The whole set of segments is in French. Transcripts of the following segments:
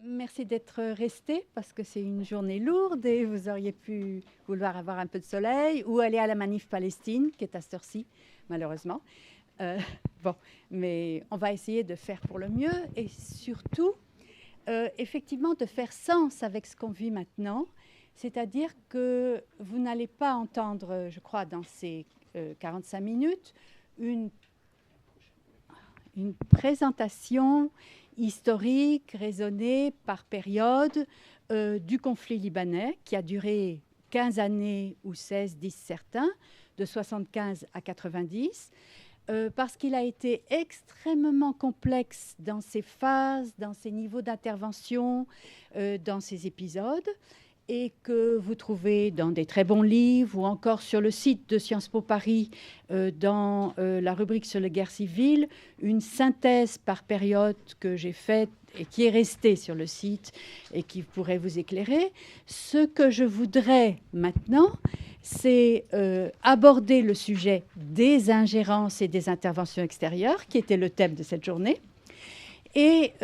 Merci d'être resté parce que c'est une journée lourde et vous auriez pu vouloir avoir un peu de soleil ou aller à la manif Palestine qui est à cette heure-ci, malheureusement. Euh, bon, mais on va essayer de faire pour le mieux et surtout, effectivement, de faire sens avec ce qu'on vit maintenant. C'est-à-dire que vous n'allez pas entendre, je crois, dans ces 45 minutes, une une présentation historique, raisonnée par période du conflit libanais qui a duré 15 années ou 16, disent certains, de 75 à 90, parce qu'il a été extrêmement complexe dans ses phases, dans ses niveaux d'intervention, dans ses épisodes, et que vous trouvez dans des très bons livres ou encore sur le site de Sciences Po Paris, dans la rubrique sur les guerres civiles, une synthèse par période que j'ai faite et qui est restée sur le site et qui pourrait vous éclairer. Ce que je voudrais maintenant, c'est aborder le sujet des ingérences et des interventions extérieures, qui était le thème de cette journée, et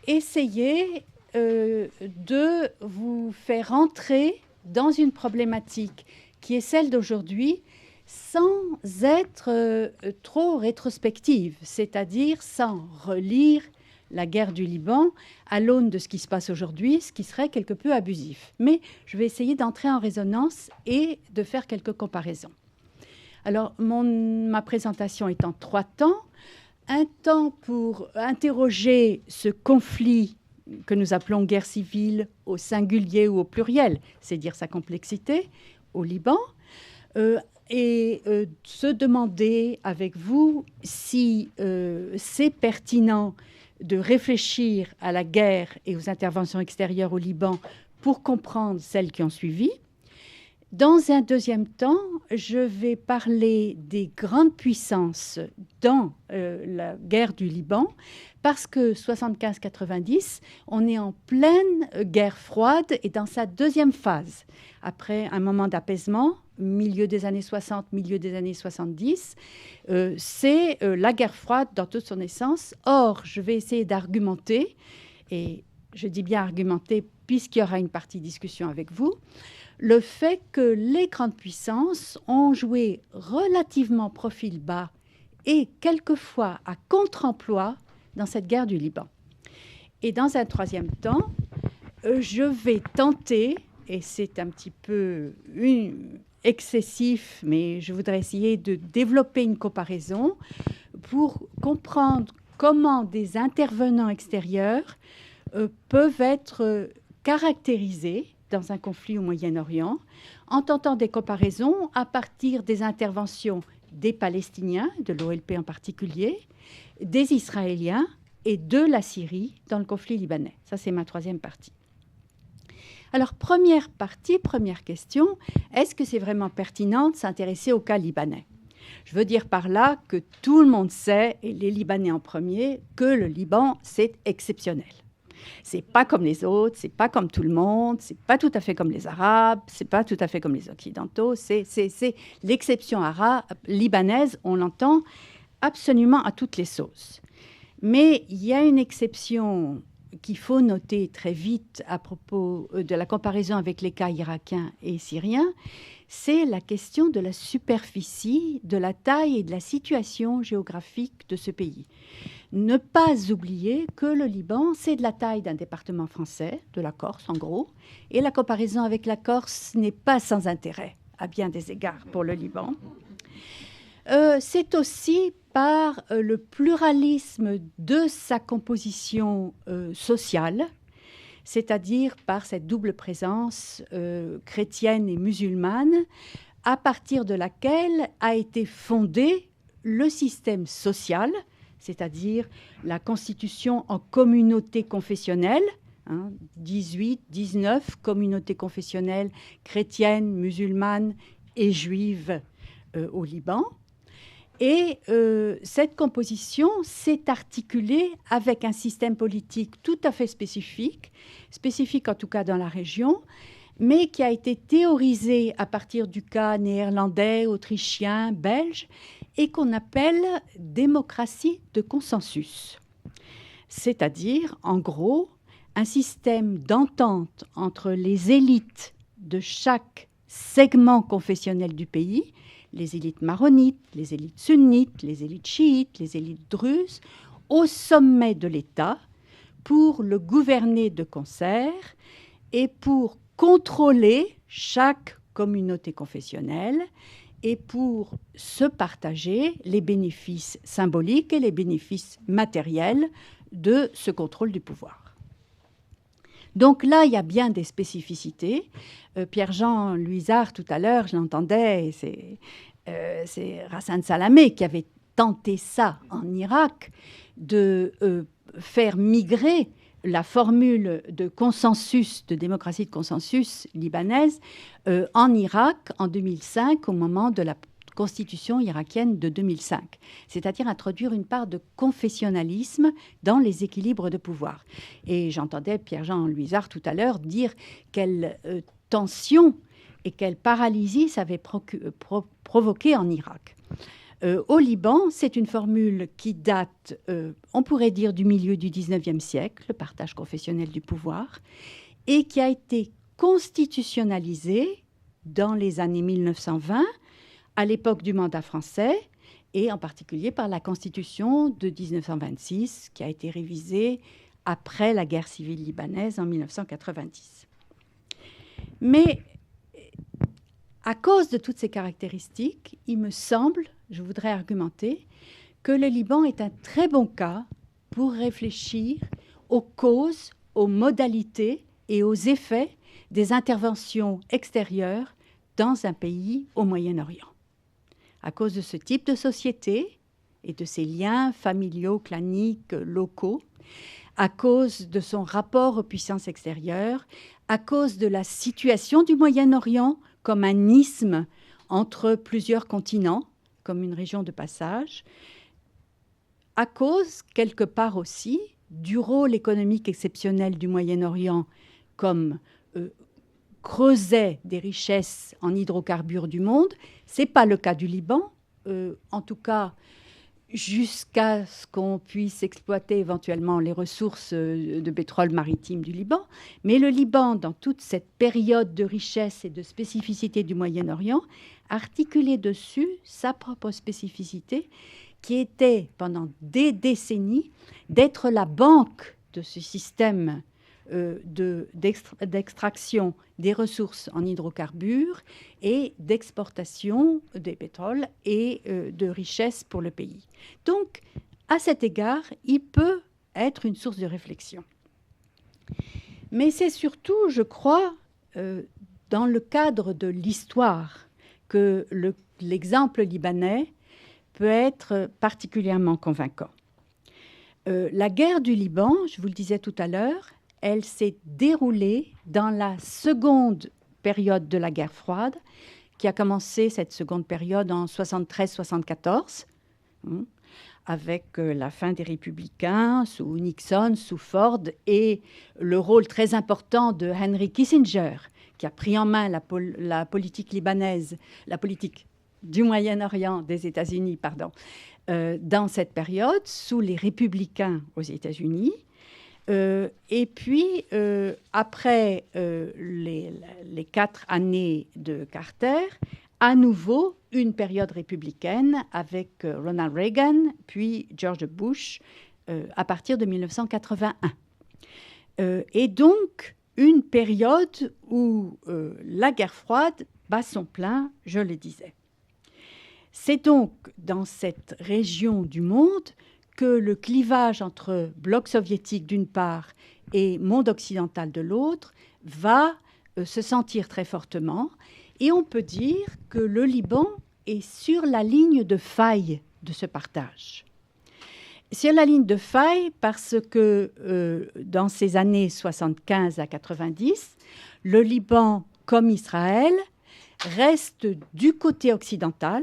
essayer de vous faire entrer dans une problématique qui est celle d'aujourd'hui sans être trop rétrospective, c'est-à-dire sans relire la guerre du Liban à l'aune de ce qui se passe aujourd'hui, ce qui serait quelque peu abusif. Mais je vais essayer d'entrer en résonance et de faire quelques comparaisons. Alors, ma présentation est en 3 temps. Un temps pour interroger ce conflit que nous appelons guerre civile au singulier ou au pluriel, c'est dire sa complexité, au Liban, et se demander avec vous si c'est pertinent de réfléchir à la guerre et aux interventions extérieures au Liban pour comprendre celles qui ont suivi. Dans un deuxième temps, je vais parler des grandes puissances dans la guerre du Liban, parce que 75-90, on est en pleine guerre froide et dans sa deuxième phase. Après un moment d'apaisement, milieu des années 60, milieu des années 70, c'est la guerre froide dans toute son essence. Or, je vais essayer d'argumenter, et je dis bien argumenter puisqu'il y aura une partie discussion avec vous, le fait que les grandes puissances ont joué relativement profil bas et quelquefois à contre-emploi dans cette guerre du Liban. Et dans un troisième temps, je vais tenter, et c'est un petit peu excessif, mais je voudrais essayer de développer une comparaison pour comprendre comment des intervenants extérieurs peuvent être caractérisés dans un conflit au Moyen-Orient, en tentant des comparaisons à partir des interventions des Palestiniens, de l'OLP en particulier, des Israéliens et de la Syrie dans le conflit libanais. Ça, c'est ma troisième partie. Alors, première partie, première question, est-ce que c'est vraiment pertinent de s'intéresser au cas libanais ? Je veux dire par là que tout le monde sait, et les Libanais en premier, que le Liban, c'est exceptionnel. C'est pas comme les autres, c'est pas comme tout le monde, c'est pas tout à fait comme les Arabes, c'est pas tout à fait comme les Occidentaux, c'est l'exception arabe, libanaise, on l'entend absolument à toutes les sauces. Mais il y a une exception qu'il faut noter très vite à propos de la comparaison avec les cas irakiens et syriens, c'est la question de la superficie, de la taille et de la situation géographique de ce pays. Ne pas oublier que le Liban, c'est de la taille d'un département français, de la Corse en gros, et la comparaison avec la Corse n'est pas sans intérêt, à bien des égards, pour le Liban. C'est aussi par le pluralisme de sa composition sociale, c'est-à-dire par cette double présence chrétienne et musulmane, à partir de laquelle a été fondé le système social, c'est-à-dire la constitution en communauté confessionnelle, 18, 19 communautés confessionnelles chrétiennes, musulmanes et juives au Liban. Et cette composition s'est articulée avec un système politique tout à fait spécifique en tout cas dans la région, mais qui a été théorisé à partir du cas néerlandais, autrichien, belge, et qu'on appelle démocratie de consensus. C'est-à-dire, en gros, un système d'entente entre les élites de chaque segment confessionnel du pays, les élites maronites, les élites sunnites, les élites chiites, les élites druzes, au sommet de l'État pour le gouverner de concert et pour contrôler chaque communauté confessionnelle et pour se partager les bénéfices symboliques et les bénéfices matériels de ce contrôle du pouvoir. Donc là, il y a bien des spécificités. Pierre-Jean Luisard, tout à l'heure, je l'entendais, c'est Hassan Salamé qui avait tenté ça en Irak, de faire migrer la formule de consensus, de démocratie de consensus libanaise en Irak en 2005, au moment de la constitution irakienne de 2005, c'est-à-dire introduire une part de confessionnalisme dans les équilibres de pouvoir. Et j'entendais Pierre-Jean Luisard tout à l'heure dire quelle tension et quelle paralysie ça avait provoqué en Irak. Au Liban, c'est une formule qui date, on pourrait dire, du milieu du XIXe siècle, le partage confessionnel du pouvoir, et qui a été constitutionnalisée dans les années 1920, à l'époque du mandat français, et en particulier par la Constitution de 1926, qui a été révisée après la guerre civile libanaise en 1990. Mais à cause de toutes ces caractéristiques, il me semble, je voudrais argumenter, que le Liban est un très bon cas pour réfléchir aux causes, aux modalités et aux effets des interventions extérieures dans un pays au Moyen-Orient. À cause de ce type de société et de ses liens familiaux, claniques, locaux, à cause de son rapport aux puissances extérieures, à cause de la situation du Moyen-Orient comme un isthme entre plusieurs continents, comme une région de passage, à cause, quelque part aussi, du rôle économique exceptionnel du Moyen-Orient comme creuset des richesses en hydrocarbures du monde. Ce n'est pas le cas du Liban, en tout cas jusqu'à ce qu'on puisse exploiter éventuellement les ressources de pétrole maritime du Liban. Mais le Liban, dans toute cette période de richesse et de spécificité du Moyen-Orient, articulait dessus sa propre spécificité, qui était, pendant des décennies, d'être la banque de ce système d'extraction des ressources en hydrocarbures et d'exportation des pétroles et de richesses pour le pays. Donc, à cet égard, il peut être une source de réflexion. Mais c'est surtout, je crois, dans le cadre de l'histoire que l'exemple libanais peut être particulièrement convaincant. La guerre du Liban, je vous le disais tout à l'heure, elle s'est déroulée dans la seconde période de la guerre froide, qui a commencé cette seconde période en 73-74, avec la fin des républicains sous Nixon, sous Ford, et le rôle très important de Henry Kissinger, qui a pris en main la politique libanaise, la politique du Moyen-Orient, des États-Unis, pardon, dans cette période, sous les républicains aux États-Unis. Et puis, après les 4 années de Carter, à nouveau une période républicaine avec Ronald Reagan, puis George Bush, à partir de 1981. Et donc, une période où la guerre froide bat son plein, je le disais. C'est donc dans cette région du monde que le clivage entre bloc soviétique d'une part et monde occidental de l'autre va se sentir très fortement. Et on peut dire que le Liban est sur la ligne de faille de ce partage. Sur la ligne de faille parce que dans ces années 75 à 90, le Liban, comme Israël, reste du côté occidental.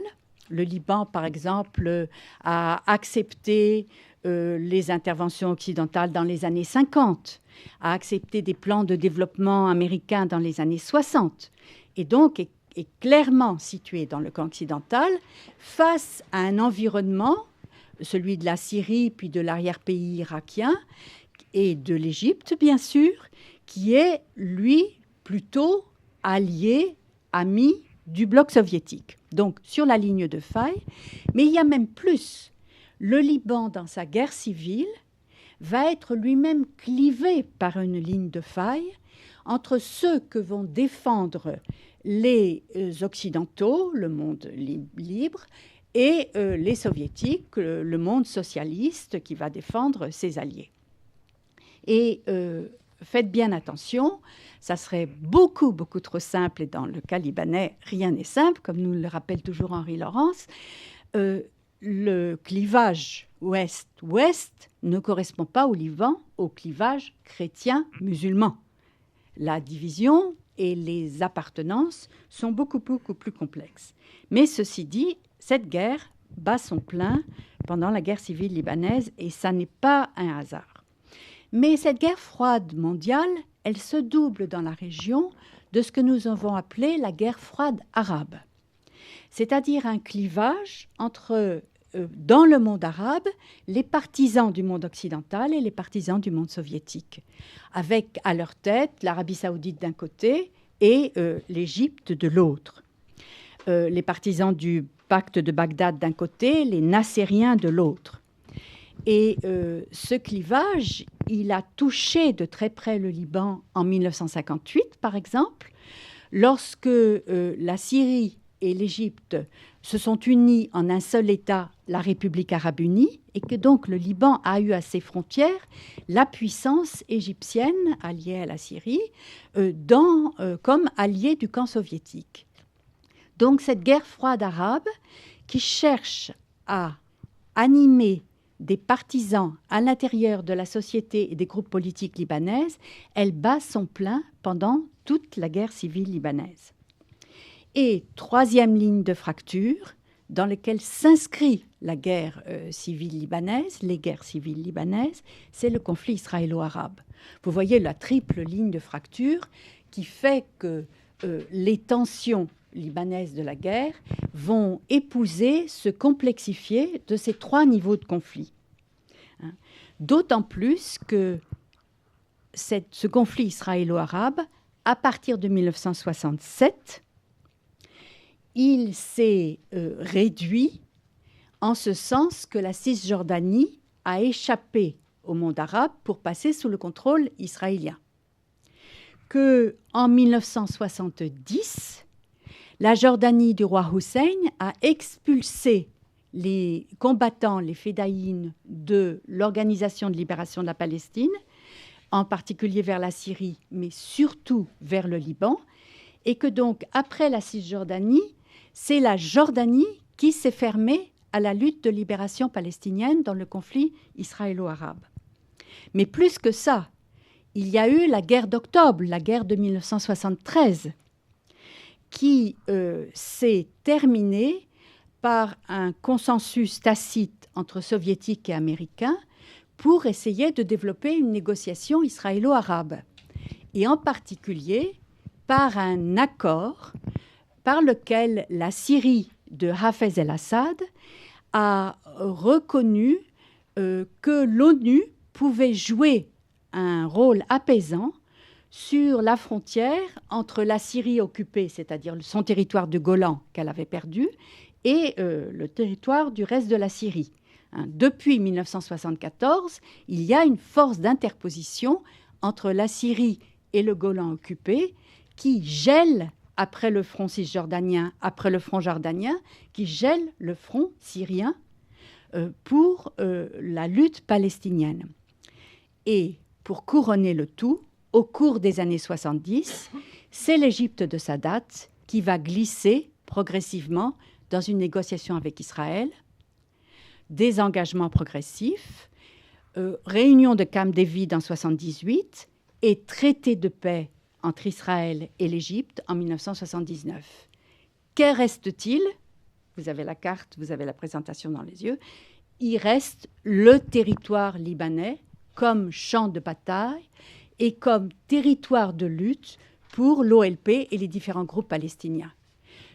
Le Liban, par exemple, a accepté les interventions occidentales dans les années 50, a accepté des plans de développement américains dans les années 60, et donc est clairement situé dans le camp occidental face à un environnement, celui de la Syrie puis de l'arrière-pays irakien, et de l'Égypte, bien sûr, qui est, lui, plutôt allié, ami du bloc soviétique. Donc, sur la ligne de faille. Mais il y a même plus. Le Liban, dans sa guerre civile, va être lui-même clivé par une ligne de faille entre ceux que vont défendre les Occidentaux, le monde libre, et les Soviétiques, le monde socialiste qui va défendre ses alliés. Et faites bien attention, ça serait beaucoup, beaucoup trop simple, et dans le cas libanais, rien n'est simple, comme nous le rappelle toujours Henri Laurence. Le clivage ouest-ouest ne correspond pas au Liban, au clivage chrétien-musulman. La division et les appartenances sont beaucoup, beaucoup plus complexes. Mais ceci dit, cette guerre bat son plein pendant la guerre civile libanaise et ça n'est pas un hasard. Mais cette guerre froide mondiale, elle se double dans la région de ce que nous avons appelé la guerre froide arabe. C'est-à-dire un clivage entre, dans le monde arabe, les partisans du monde occidental et les partisans du monde soviétique, avec à leur tête l'Arabie saoudite d'un côté et l'Égypte de l'autre. Les partisans du pacte de Bagdad d'un côté, les Nassériens de l'autre. Et ce clivage, il a touché de très près le Liban en 1958, par exemple, lorsque la Syrie et l'Égypte se sont unis en un seul État, la République arabe unie, et que donc le Liban a eu à ses frontières la puissance égyptienne alliée à la Syrie comme alliée du camp soviétique. Donc cette guerre froide arabe qui cherche à animer des partisans à l'intérieur de la société et des groupes politiques libanaises, elle bat son plein pendant toute la guerre civile libanaise. Et troisième ligne de fracture, dans laquelle s'inscrit la guerre civile libanaise, les guerres civiles libanaises, c'est le conflit israélo-arabe. Vous voyez la triple ligne de fracture qui fait que les tensions libanaises de la guerre vont épouser, se complexifier de ces trois niveaux de conflit. D'autant plus que ce conflit israélo-arabe, à partir de 1967, il s'est réduit en ce sens que la Cisjordanie a échappé au monde arabe pour passer sous le contrôle israélien. Qu'en 1970, la Jordanie du roi Hussein a expulsé les combattants, les fédayines de l'Organisation de libération de la Palestine, en particulier vers la Syrie, mais surtout vers le Liban, et que donc, après la Cisjordanie, c'est la Jordanie qui s'est fermée à la lutte de libération palestinienne dans le conflit israélo-arabe. Mais plus que ça, il y a eu la guerre d'octobre, la guerre de 1973, qui s'est terminée par un consensus tacite entre soviétiques et américains pour essayer de développer une négociation israélo-arabe. Et en particulier par un accord par lequel la Syrie de Hafez el-Assad a reconnu que l'ONU pouvait jouer un rôle apaisant sur la frontière entre la Syrie occupée, c'est-à-dire son territoire de Golan qu'elle avait perdu, et le territoire du reste de la Syrie. Depuis 1974, il y a une force d'interposition entre la Syrie et le Golan occupé qui gèle, après le front cisjordanien, après le front jordanien, qui gèle le front syrien pour la lutte palestinienne. Et pour couronner le tout, au cours des années 70, c'est l'Égypte de Sadat qui va glisser progressivement dans une négociation avec Israël, des engagements progressifs, réunion de Camp David en 1978 et traité de paix entre Israël et l'Égypte en 1979. Que reste-t-il ? Vous avez la carte, vous avez la présentation dans les yeux. Il reste le territoire libanais comme champ de bataille et comme territoire de lutte pour l'OLP et les différents groupes palestiniens.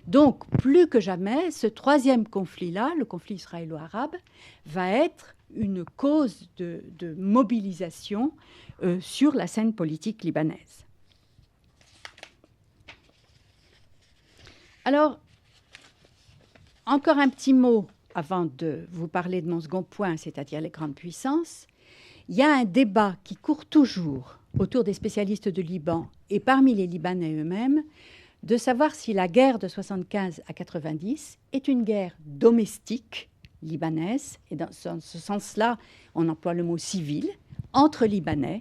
Donc, plus que jamais, ce troisième conflit-là, le conflit israélo-arabe, va être une cause de mobilisation sur la scène politique libanaise. Alors, encore un petit mot avant de vous parler de mon second point, c'est-à-dire les grandes puissances. Il y a un débat qui court toujours autour des spécialistes de Liban et parmi les Libanais eux-mêmes de savoir si la guerre de 75 à 90 est une guerre domestique libanaise, et dans ce sens-là, on emploie le mot civil, entre Libanais,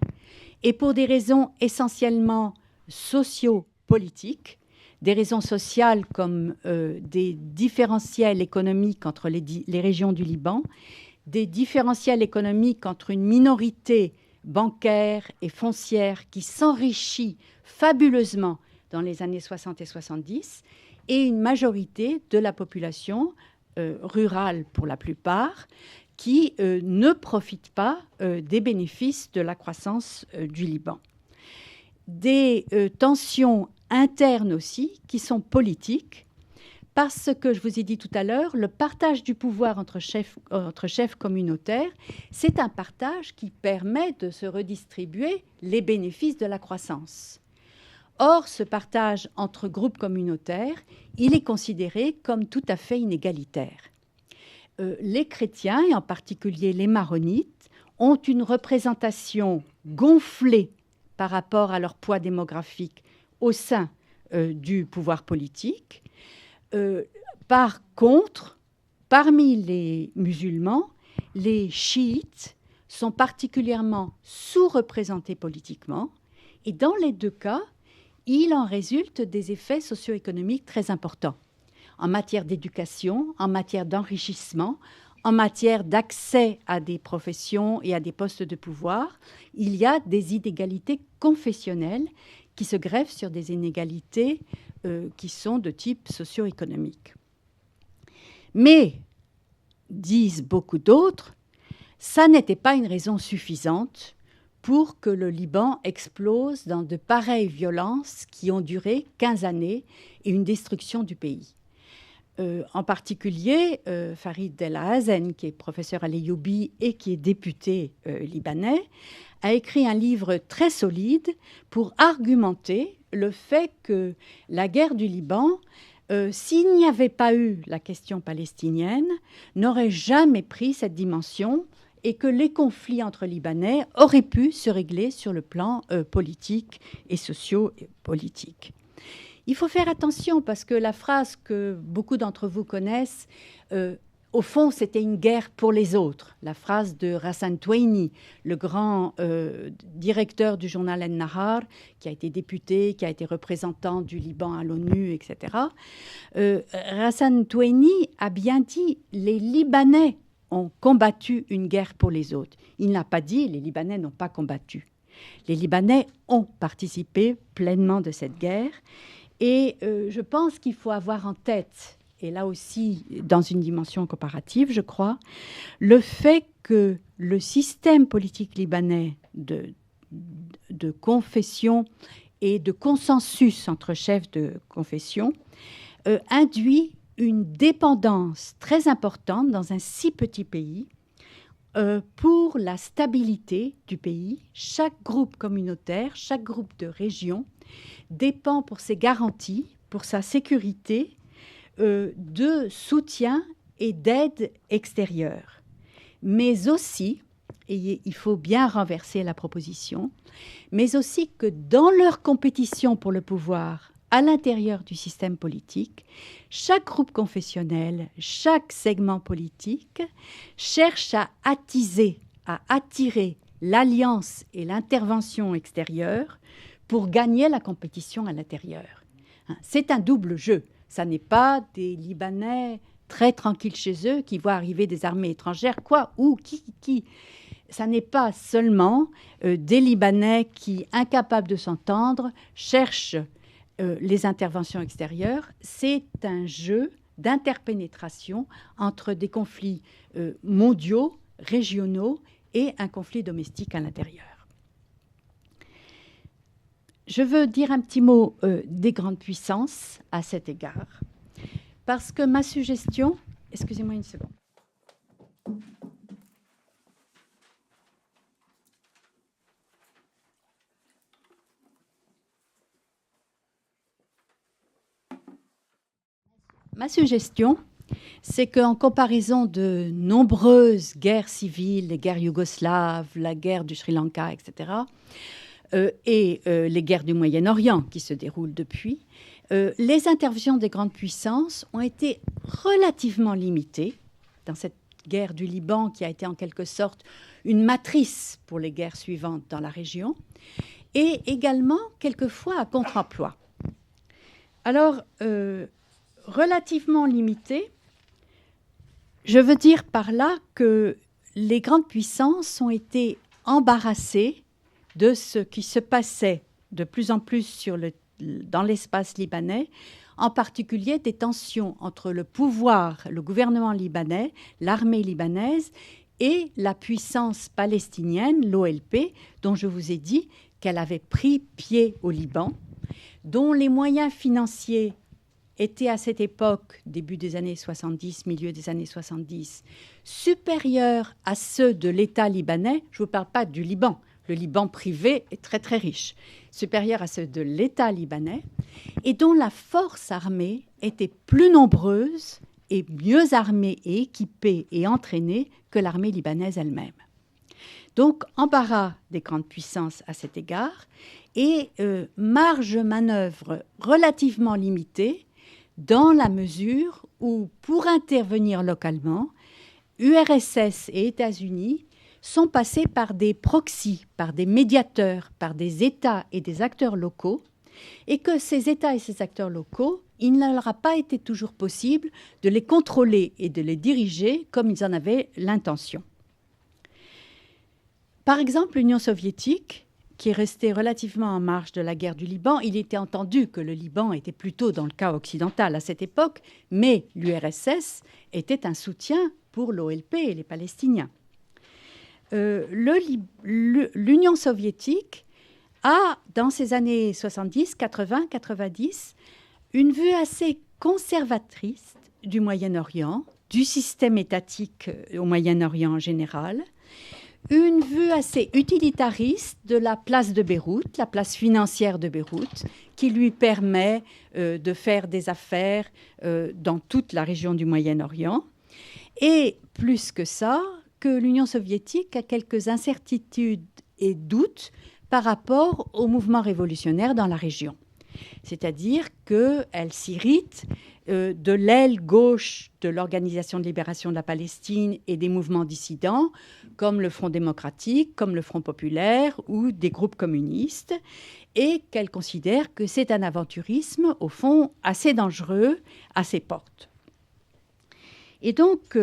et pour des raisons essentiellement socio-politiques, des raisons sociales comme des différentiels économiques entre les régions du Liban, des différentiels économiques entre une minorité bancaire et foncière qui s'enrichit fabuleusement dans les années 60 et 70, et une majorité de la population rurale pour la plupart, qui ne profite pas des bénéfices de la croissance du Liban. Des tensions internes aussi, qui sont politiques, parce que, je vous ai dit tout à l'heure, le partage du pouvoir entre chefs communautaires, c'est un partage qui permet de se redistribuer les bénéfices de la croissance. Or, ce partage entre groupes communautaires, il est considéré comme tout à fait inégalitaire. Les chrétiens, et en particulier les maronites, ont une représentation gonflée par rapport à leur poids démographique au sein du pouvoir politique. Par contre, parmi les musulmans, les chiites sont particulièrement sous-représentés politiquement, et dans les deux cas, il en résulte des effets socio-économiques très importants en matière d'éducation, en matière d'enrichissement, en matière d'accès à des professions et à des postes de pouvoir. Il y a des inégalités confessionnelles qui se greffent sur des inégalités qui sont de type socio-économique. Mais, disent beaucoup d'autres, ça n'était pas une raison suffisante pour que le Liban explose dans de pareilles violences qui ont duré 15 années et une destruction du pays. En particulier, Farid El Hazen, qui est professeur à l'Ayoubie et qui est député libanais, a écrit un livre très solide pour argumenter le fait que la guerre du Liban, s'il n'y avait pas eu la question palestinienne, n'aurait jamais pris cette dimension et que les conflits entre Libanais auraient pu se régler sur le plan politique et socio-politique. Il faut faire attention parce que la phrase que beaucoup d'entre vous connaissent, au fond, c'était une guerre pour les autres. La phrase de Hassan Touaini, le grand directeur du journal El-Nahar, qui a été député, qui a été représentant du Liban à l'ONU, etc. Hassan Touaini a bien dit « les Libanais ont combattu une guerre pour les autres ». Il n'a pas dit « les Libanais n'ont pas combattu ». Les Libanais ont participé pleinement de cette guerre. Et je pense qu'il faut avoir en tête, et là aussi dans une dimension comparative, je crois, le fait que le système politique libanais de confession et de consensus entre chefs de confession induit une dépendance très importante dans un si petit pays pour la stabilité du pays. Chaque groupe communautaire, chaque groupe de région dépend pour ses garanties, pour sa sécurité, de soutien et d'aide extérieure. Mais aussi, et il faut bien renverser la proposition, mais aussi que dans leur compétition pour le pouvoir à l'intérieur du système politique, chaque groupe confessionnel, chaque segment politique cherche à attiser, à attirer l'alliance et l'intervention extérieure pour gagner la compétition à l'intérieur. C'est un double jeu. Ça n'est pas des Libanais très tranquilles chez eux qui voient arriver des armées étrangères, quoi, ou qui. Ça n'est pas seulement des Libanais qui, incapables de s'entendre, cherchent les interventions extérieures. C'est un jeu d'interpénétration entre des conflits mondiaux, régionaux et un conflit domestique à l'intérieur. Je veux dire un petit mot des grandes puissances à cet égard. parce que ma suggestion... Excusez-moi une seconde. Ma suggestion, c'est qu'en comparaison de nombreuses guerres civiles, les guerres yougoslaves, la guerre du Sri Lanka, etc., les guerres du Moyen-Orient qui se déroulent depuis, les interventions des grandes puissances ont été relativement limitées dans cette guerre du Liban qui a été en quelque sorte une matrice pour les guerres suivantes dans la région, et également quelquefois à contre-emploi. Alors, relativement limitées, je veux dire par là que les grandes puissances ont été embarrassées de ce qui se passait de plus en plus dans l'espace libanais, en particulier des tensions entre le pouvoir, le gouvernement libanais, l'armée libanaise et la puissance palestinienne, l'OLP, dont je vous ai dit qu'elle avait pris pied au Liban, dont les moyens financiers étaient à cette époque, début des années 70, milieu des années 70, supérieurs à ceux de l'État libanais. Je ne vous parle pas du Liban. Le Liban privé est très très riche, supérieurs à ceux de l'État libanais, et dont la force armée était plus nombreuse et mieux armée et équipée et entraînée que l'armée libanaise elle-même. Donc, embarras des grandes puissances à cet égard et marge de manœuvre relativement limitée dans la mesure où, pour intervenir localement, URSS et États-Unis sont passés par des proxys, par des médiateurs, par des États et des acteurs locaux, et que ces États et ces acteurs locaux, il ne leur a pas été toujours possible de les contrôler et de les diriger comme ils en avaient l'intention. Par exemple, l'Union soviétique, qui est restée relativement en marge de la guerre du Liban, il était entendu que le Liban était plutôt dans le cas occidental à cette époque, mais l'URSS était un soutien pour l'OLP et les Palestiniens. L'Union soviétique a, dans ces années 70, 80, 90, une vue assez conservatrice du Moyen-Orient, du système étatique au Moyen-Orient en général, une vue assez utilitariste de la place de Beyrouth, la place financière de Beyrouth, qui lui permet de faire des affaires dans toute la région du Moyen-Orient. Et plus que ça, que l'Union soviétique a quelques incertitudes et doutes par rapport au mouvement révolutionnaire dans la région. C'est-à-dire qu'elle s'irrite de l'aile gauche de l'Organisation de libération de la Palestine et des mouvements dissidents, comme le Front démocratique, comme le Front populaire ou des groupes communistes, et qu'elle considère que c'est un aventurisme, au fond, assez dangereux à ses portes. Et donc,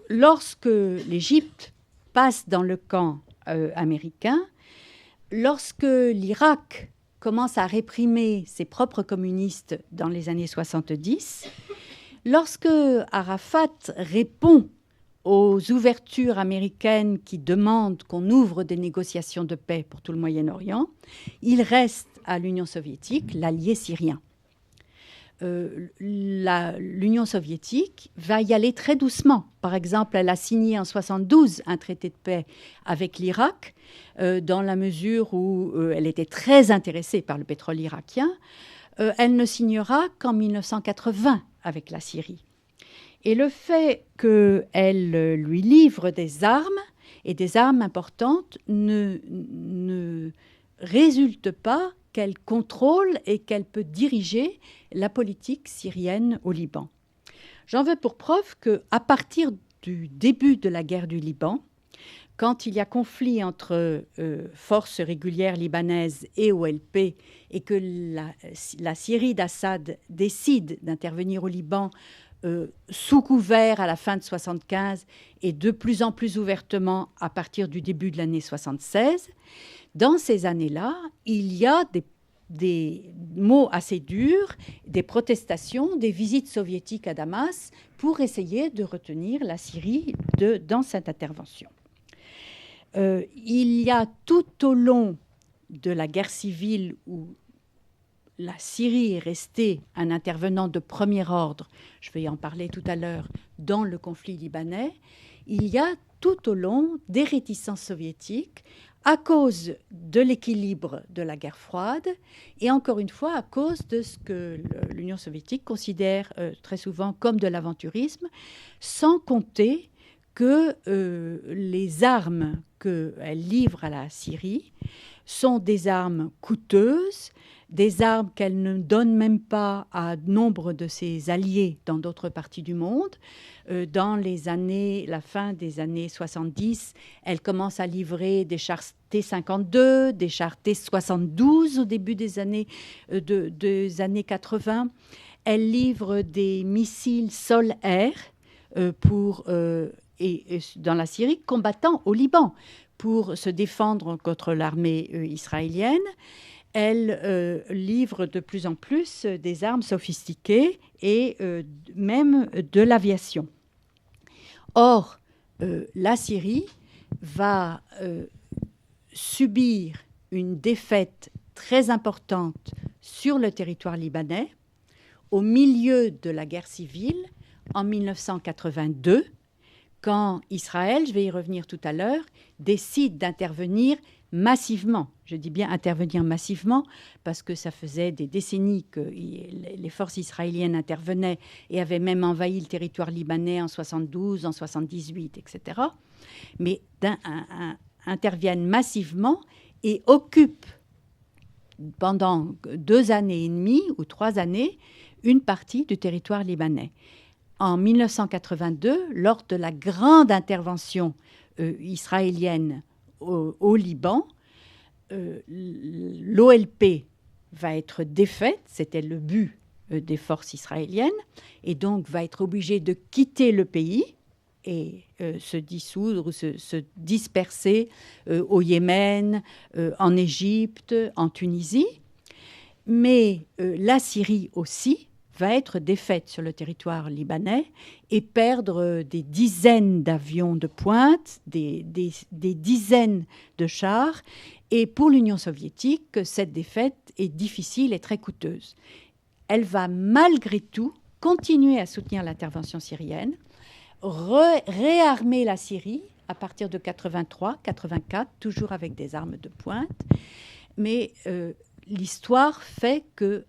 lorsque l'Égypte passe dans le camp américain, lorsque l'Irak commence à réprimer ses propres communistes dans les années 70, lorsque Arafat répond aux ouvertures américaines qui demandent qu'on ouvre des négociations de paix pour tout le Moyen-Orient, il reste à l'Union soviétique l'allié syrien. L'Union soviétique va y aller très doucement. Par exemple, elle a signé en 1972 un traité de paix avec l'Irak, dans la mesure où elle était très intéressée par le pétrole irakien. Elle ne signera qu'en 1980 avec la Syrie. Et le fait qu'elle lui livre des armes, et des armes importantes, ne résulte pas qu'elle contrôle et qu'elle peut diriger la politique syrienne au Liban. J'en veux pour preuve qu'à partir du début de la guerre du Liban, quand il y a conflit entre forces régulières libanaises et OLP, et que la Syrie d'Assad décide d'intervenir au Liban sous couvert à la fin de 1975 et de plus en plus ouvertement à partir du début de l'année 1976, dans ces années-là, il y a des mots assez durs, des protestations, des visites soviétiques à Damas pour essayer de retenir la Syrie dans cette intervention. Il y a tout au long de la guerre civile où la Syrie est restée un intervenant de premier ordre, je vais en parler tout à l'heure, dans le conflit libanais, il y a tout au long des réticences soviétiques à cause de l'équilibre de la guerre froide et encore une fois à cause de ce que l'Union soviétique considère très souvent comme de l'aventurisme, sans compter que les armes qu'elle livre à la Syrie sont des armes coûteuses, des armes qu'elle ne donne même pas à nombre de ses alliés dans d'autres parties du monde. Dans la fin des années 70, elle commence à livrer des chars T-52, des chars T-72 au début des années 80. Elle livre des missiles sol-air dans la Syrie, combattant au Liban pour se défendre contre l'armée israélienne. Elle livre de plus en plus des armes sophistiquées et même de l'aviation. Or, la Syrie va subir une défaite très importante sur le territoire libanais au milieu de la guerre civile en 1982, quand Israël, je vais y revenir tout à l'heure, décide d'intervenir massivement. Je dis bien intervenir massivement parce que ça faisait des décennies que les forces israéliennes intervenaient et avaient même envahi le territoire libanais en 72, en 78, etc. Mais interviennent massivement et occupent pendant 2 années et demie ou 3 années une partie du territoire libanais. En 1982, lors de la grande intervention israélienne au Liban, l'OLP va être défaite, c'était le but des forces israéliennes, et donc va être obligée de quitter le pays et se dissoudre ou se disperser au Yémen, en Égypte, en Tunisie. Mais la Syrie aussi va être défaite sur le territoire libanais et perdre des dizaines d'avions de pointe, des dizaines de chars. Et pour l'Union soviétique, cette défaite est difficile et très coûteuse. Elle va malgré tout continuer à soutenir l'intervention syrienne, réarmer la Syrie à partir de 83-84, toujours avec des armes de pointe. Mais l'histoire fait que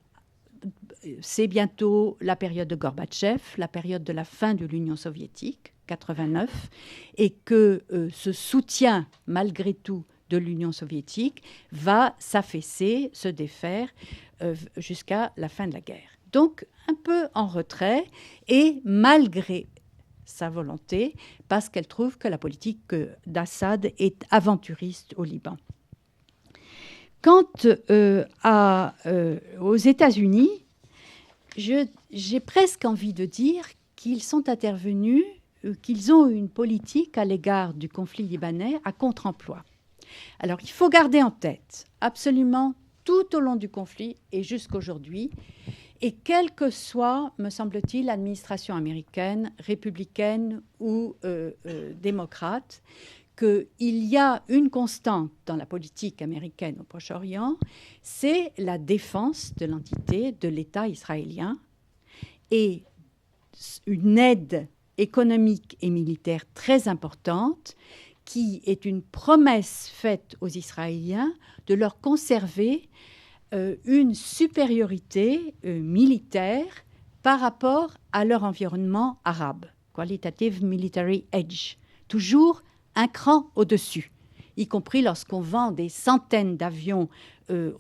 c'est bientôt la période de Gorbatchev, la période de la fin de l'Union soviétique, 89, et que ce soutien, malgré tout, de l'Union soviétique va s'affaisser, se défaire jusqu'à la fin de la guerre. Donc, un peu en retrait, et malgré sa volonté, parce qu'elle trouve que la politique d'Assad est aventuriste au Liban. Quant aux États-Unis, j'ai presque envie de dire qu'ils sont intervenus, qu'ils ont une politique à l'égard du conflit libanais à contre-emploi. Alors, il faut garder en tête, absolument tout au long du conflit et jusqu'aujourd'hui, et quelle que soit, me semble-t-il, l'administration américaine, républicaine ou démocrate, qu'il y a une constante dans la politique américaine au Proche-Orient, c'est la défense de l'entité de l'État israélien et une aide économique et militaire très importante qui est une promesse faite aux Israéliens de leur conserver une supériorité militaire par rapport à leur environnement arabe, qualitative military edge, toujours un cran au-dessus, y compris lorsqu'on vend des centaines d'avions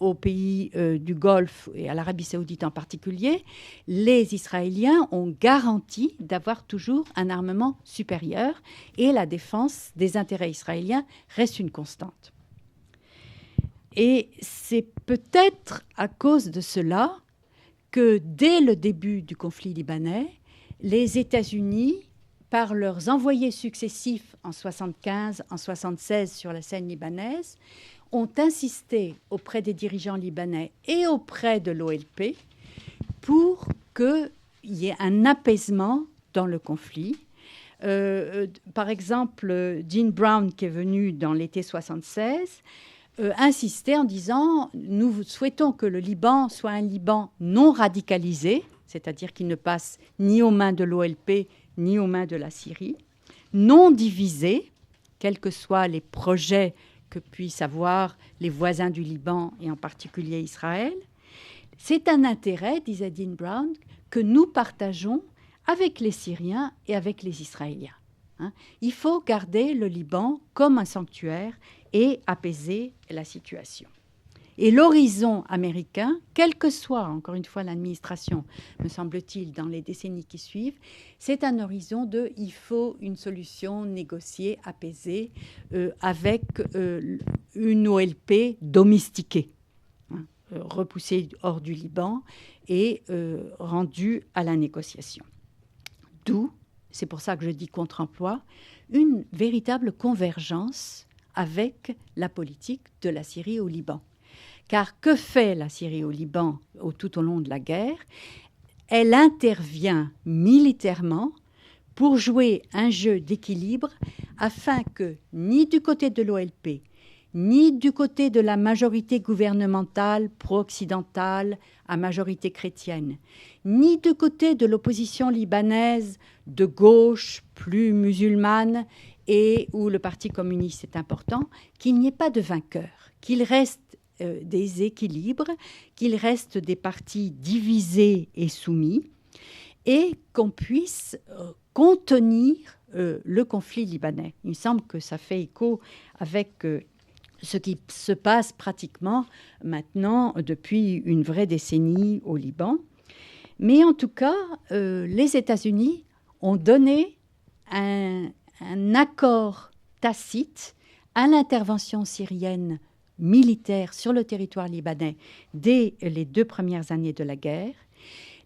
aux pays du Golfe et à l'Arabie saoudite en particulier, les Israéliens ont garanti d'avoir toujours un armement supérieur et la défense des intérêts israéliens reste une constante. Et c'est peut-être à cause de cela que dès le début du conflit libanais, les États-Unis, par leurs envoyés successifs en 1975, en 1976 sur la scène libanaise, ont insisté auprès des dirigeants libanais et auprès de l'OLP pour qu'il y ait un apaisement dans le conflit. Par exemple, Dean Brown, qui est venu dans l'été 1976, insisté en disant « Nous souhaitons que le Liban soit un Liban non radicalisé, c'est-à-dire qu'il ne passe ni aux mains de l'OLP ni aux mains de la Syrie, non divisé, quels que soient les projets que puissent avoir les voisins du Liban et en particulier Israël. C'est un intérêt, disait Dean Brown, que nous partageons avec les Syriens et avec les Israéliens. Il faut garder le Liban comme un sanctuaire et apaiser la situation. Et l'horizon américain, quelle que soit, encore une fois, l'administration, me semble-t-il, dans les décennies qui suivent, c'est un horizon de « il faut une solution négociée, apaisée, avec une OLP domestiquée, repoussée hors du Liban et rendue à la négociation ». D'où, c'est pour ça que je dis contre-emploi, une véritable convergence avec la politique de la Syrie au Liban. Car que fait la Syrie au Liban tout au long de la guerre? Elle intervient militairement pour jouer un jeu d'équilibre afin que ni du côté de l'OLP, ni du côté de la majorité gouvernementale pro-occidentale à majorité chrétienne, ni du côté de l'opposition libanaise de gauche plus musulmane et où le Parti communiste est important, qu'il n'y ait pas de vainqueur, qu'il reste des équilibres, qu'il reste des partis divisés et soumis, et qu'on puisse contenir le conflit libanais. Il me semble que ça fait écho avec ce qui se passe pratiquement maintenant depuis une vraie décennie au Liban. Mais en tout cas, les États-Unis ont donné un accord tacite à l'intervention syrienne militaire sur le territoire libanais dès les 2 premières années de la guerre.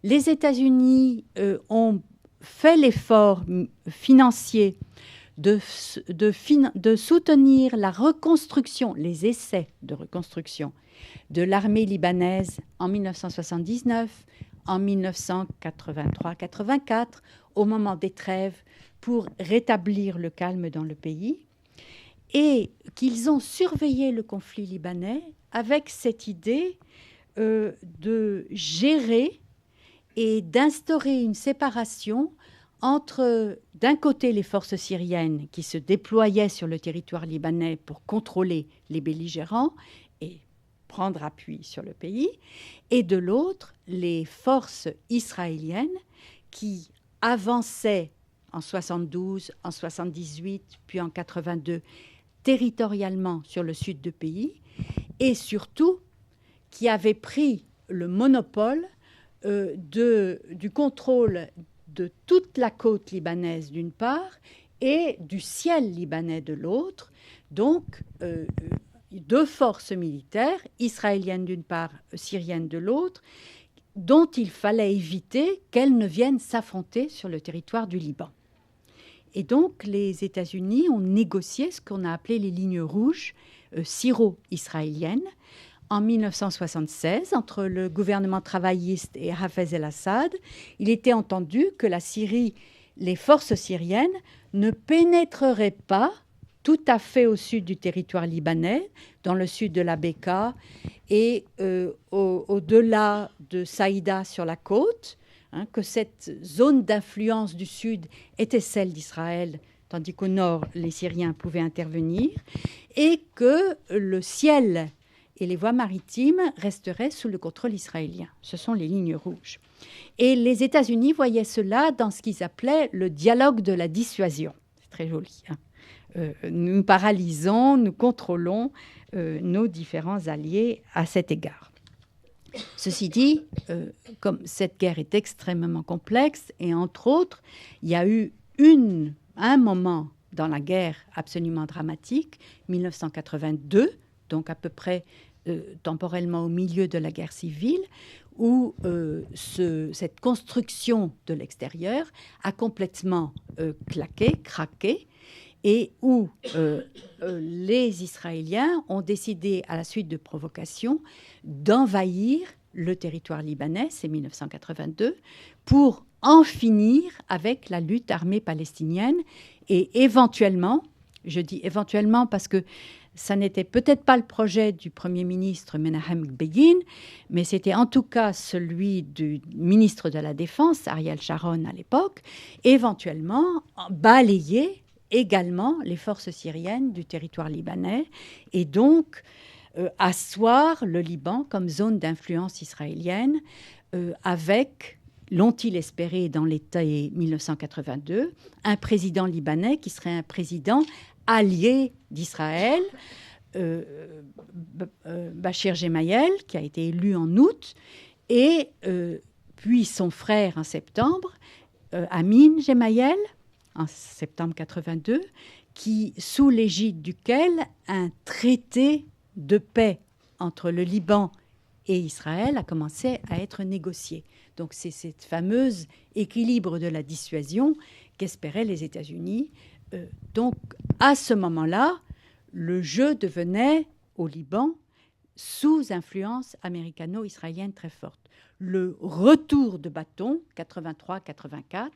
Les États-Unis ont fait l'effort financier de soutenir la reconstruction, les essais de reconstruction de l'armée libanaise en 1979, en 1983-84, au moment des trêves, pour rétablir le calme dans le pays, et qu'ils ont surveillé le conflit libanais avec cette idée de gérer et d'instaurer une séparation entre, d'un côté, les forces syriennes qui se déployaient sur le territoire libanais pour contrôler les belligérants et prendre appui sur le pays, et de l'autre, les forces israéliennes qui avançaient en 72, en 78, puis en 82, territorialement sur le sud du pays, et surtout qui avaient pris le monopole du contrôle de toute la côte libanaise d'une part et du ciel libanais de l'autre. Donc, 2 forces militaires, israéliennes d'une part, syriennes de l'autre, dont il fallait éviter qu'elles ne viennent s'affronter sur le territoire du Liban. Et donc, les États-Unis ont négocié ce qu'on a appelé les lignes rouges syro-israéliennes en 1976 entre le gouvernement travailliste et Hafez el-Assad. Il était entendu que la Syrie, les forces syriennes ne pénétreraient pas tout à fait au sud du territoire libanais, dans le sud de la Bekaa et au-delà de Saïda sur la côte, que cette zone d'influence du sud était celle d'Israël, tandis qu'au nord, les Syriens pouvaient intervenir, et que le ciel et les voies maritimes resteraient sous le contrôle israélien. Ce sont les lignes rouges. Et les États-Unis voyaient cela dans ce qu'ils appelaient le dialogue de la dissuasion. C'est très joli. Nous paralysons, nous contrôlons nos différents alliés à cet égard. Ceci dit, comme cette guerre est extrêmement complexe, et entre autres, il y a eu un moment dans la guerre absolument dramatique, 1982, donc à peu près temporellement au milieu de la guerre civile, où cette construction de l'extérieur a complètement craqué, et où les Israéliens ont décidé, à la suite de provocations, d'envahir le territoire libanais, c'est 1982, pour en finir avec la lutte armée palestinienne et éventuellement, je dis éventuellement parce que ça n'était peut-être pas le projet du Premier ministre Menahem Begin, mais c'était en tout cas celui du ministre de la Défense, Ariel Sharon à l'époque, éventuellement balayer également les forces syriennes du territoire libanais et donc asseoir le Liban comme zone d'influence israélienne avec, l'ont-ils espéré dans l'été 1982, un président libanais qui serait un président allié d'Israël, Bachir Gemayel, qui a été élu en août, et puis son frère en septembre, Amin Gemayel, en septembre 82, qui, sous l'égide duquel un traité de paix entre le Liban et Israël a commencé à être négocié. Donc c'est cette fameuse équilibre de la dissuasion qu'espéraient les États-Unis. Donc à ce moment-là, le jeu devenait au Liban sous influence américano-israélienne très forte. Le retour de bâton, 83-84,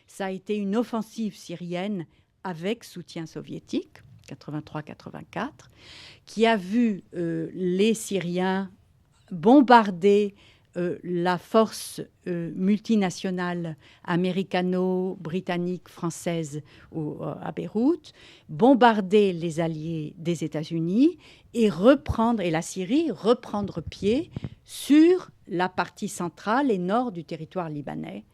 ça a été une offensive syrienne avec soutien soviétique, 83-84, qui a vu les Syriens bombarder la force multinationale américano-britannique française à Beyrouth, bombarder les alliés des États-Unis et la Syrie reprendre pied sur la partie centrale et nord du territoire libanais,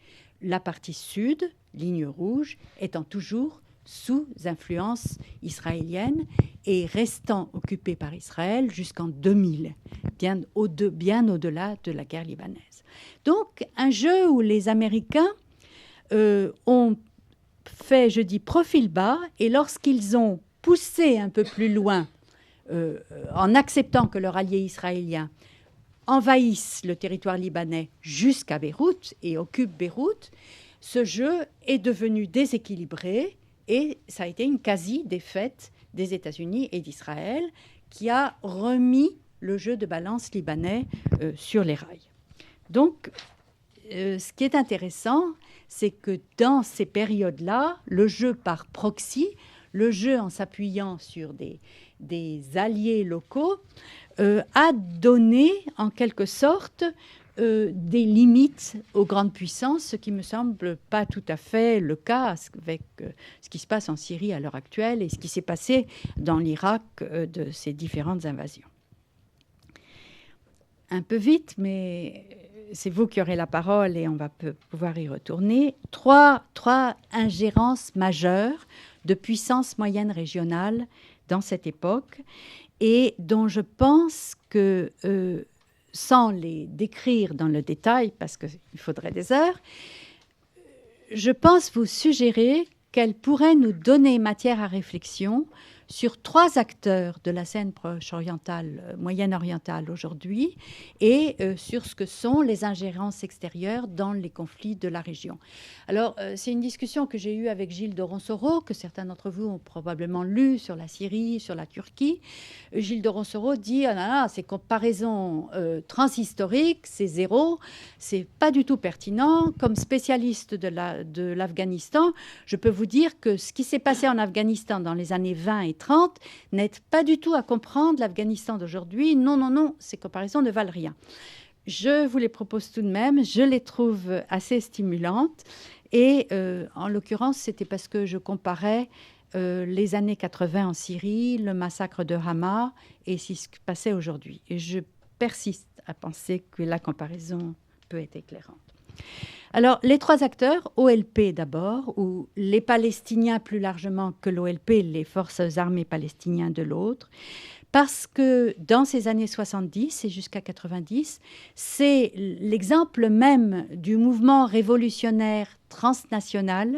la partie sud, ligne rouge, étant toujours sous influence israélienne et restant occupée par Israël jusqu'en 2000, bien au-delà de la guerre libanaise. Donc, un jeu où les Américains ont fait, je dis, profil bas, et lorsqu'ils ont poussé un peu plus loin, en acceptant que leur allié israélien envahisse le territoire libanais jusqu'à Beyrouth et occupe Beyrouth, ce jeu est devenu déséquilibré. Et ça a été une quasi-défaite des États-Unis et d'Israël qui a remis le jeu de balance libanais sur les rails. Donc, ce qui est intéressant, c'est que dans ces périodes-là, le jeu par proxy, le jeu en s'appuyant sur des alliés locaux, a donné en quelque sorte des limites aux grandes puissances, ce qui me semble pas tout à fait le cas avec ce qui se passe en Syrie à l'heure actuelle et ce qui s'est passé dans l'Irak de ces différentes invasions. Un peu vite, mais c'est vous qui aurez la parole et on va pouvoir y retourner. Trois ingérences majeures de puissances moyennes régionales dans cette époque et dont je pense que sans les décrire dans le détail, parce qu'il faudrait des heures, je pense vous suggérer qu'elles pourraient nous donner matière à réflexion sur trois acteurs de la scène proche-orientale, moyenne-orientale aujourd'hui, et sur ce que sont les ingérences extérieures dans les conflits de la région. Alors, c'est une discussion que j'ai eue avec Gilles de Ronsoro, que certains d'entre vous ont probablement lu sur la Syrie, sur la Turquie. Gilles de Ronsoro dit ces comparaisons transhistoriques, c'est zéro, c'est pas du tout pertinent. Comme spécialiste de l'Afghanistan, je peux vous dire que ce qui s'est passé en Afghanistan dans les années 20 et 30 n'aide pas du tout à comprendre l'Afghanistan d'aujourd'hui. Non, ces comparaisons ne valent rien. Je vous les propose tout de même, je les trouve assez stimulantes et en l'occurrence, c'était parce que je comparais les années 80 en Syrie, le massacre de Hama et ce qui se passait aujourd'hui. Et je persiste à penser que la comparaison peut être éclairante. Alors, les trois acteurs, OLP d'abord, ou les Palestiniens plus largement que l'OLP, les forces armées palestiniennes de l'autre, parce que dans ces années 70 et jusqu'à 90, c'est l'exemple même du mouvement révolutionnaire transnational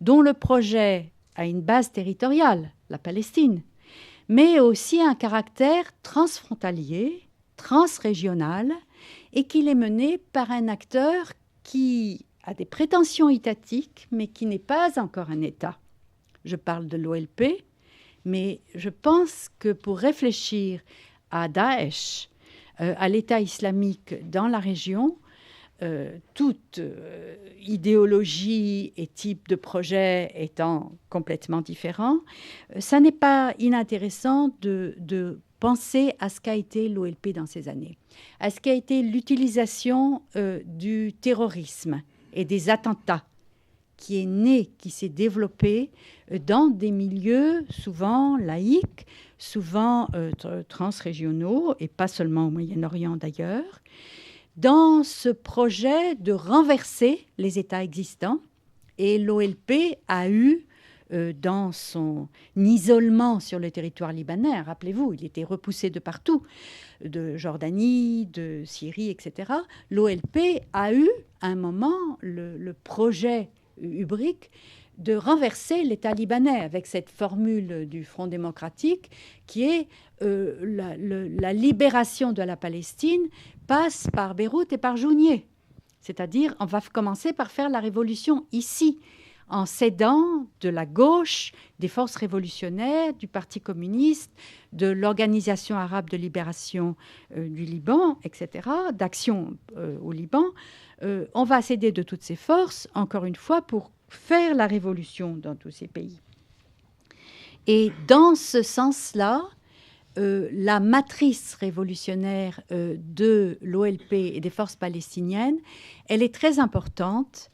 dont le projet a une base territoriale, la Palestine, mais aussi un caractère transfrontalier, transrégional, et qu'il est mené par un acteur qui a des prétentions étatiques, mais qui n'est pas encore un État. Je parle de l'OLP, mais je pense que pour réfléchir à Daesh, à l'État islamique dans la région, toute idéologie et type de projet étant complètement différents, ça n'est pas inintéressant de penser à ce qu'a été l'OLP dans ces années, à ce qu'a été l'utilisation du terrorisme et des attentats qui est né, qui s'est développé dans des milieux souvent laïques, souvent transrégionaux, et pas seulement au Moyen-Orient d'ailleurs, dans ce projet de renverser les États existants. Et l'OLP a eu, dans son isolement sur le territoire libanais, rappelez-vous, il était repoussé de partout, de Jordanie, de Syrie, etc. L'OLP a eu, à un moment, le projet Ubrique de renverser l'État libanais avec cette formule du Front démocratique qui est la libération de la Palestine passe par Beyrouth et par Jounieh. C'est-à-dire, on va commencer par faire la révolution ici, en s'aidant de la gauche, des forces révolutionnaires, du Parti communiste, de l'Organisation arabe de libération du Liban, etc., d'action au Liban. On va s'aider de toutes ces forces, encore une fois, pour faire la révolution dans tous ces pays. Et dans ce sens-là, la matrice révolutionnaire de l'OLP et des forces palestiniennes, elle est très importante.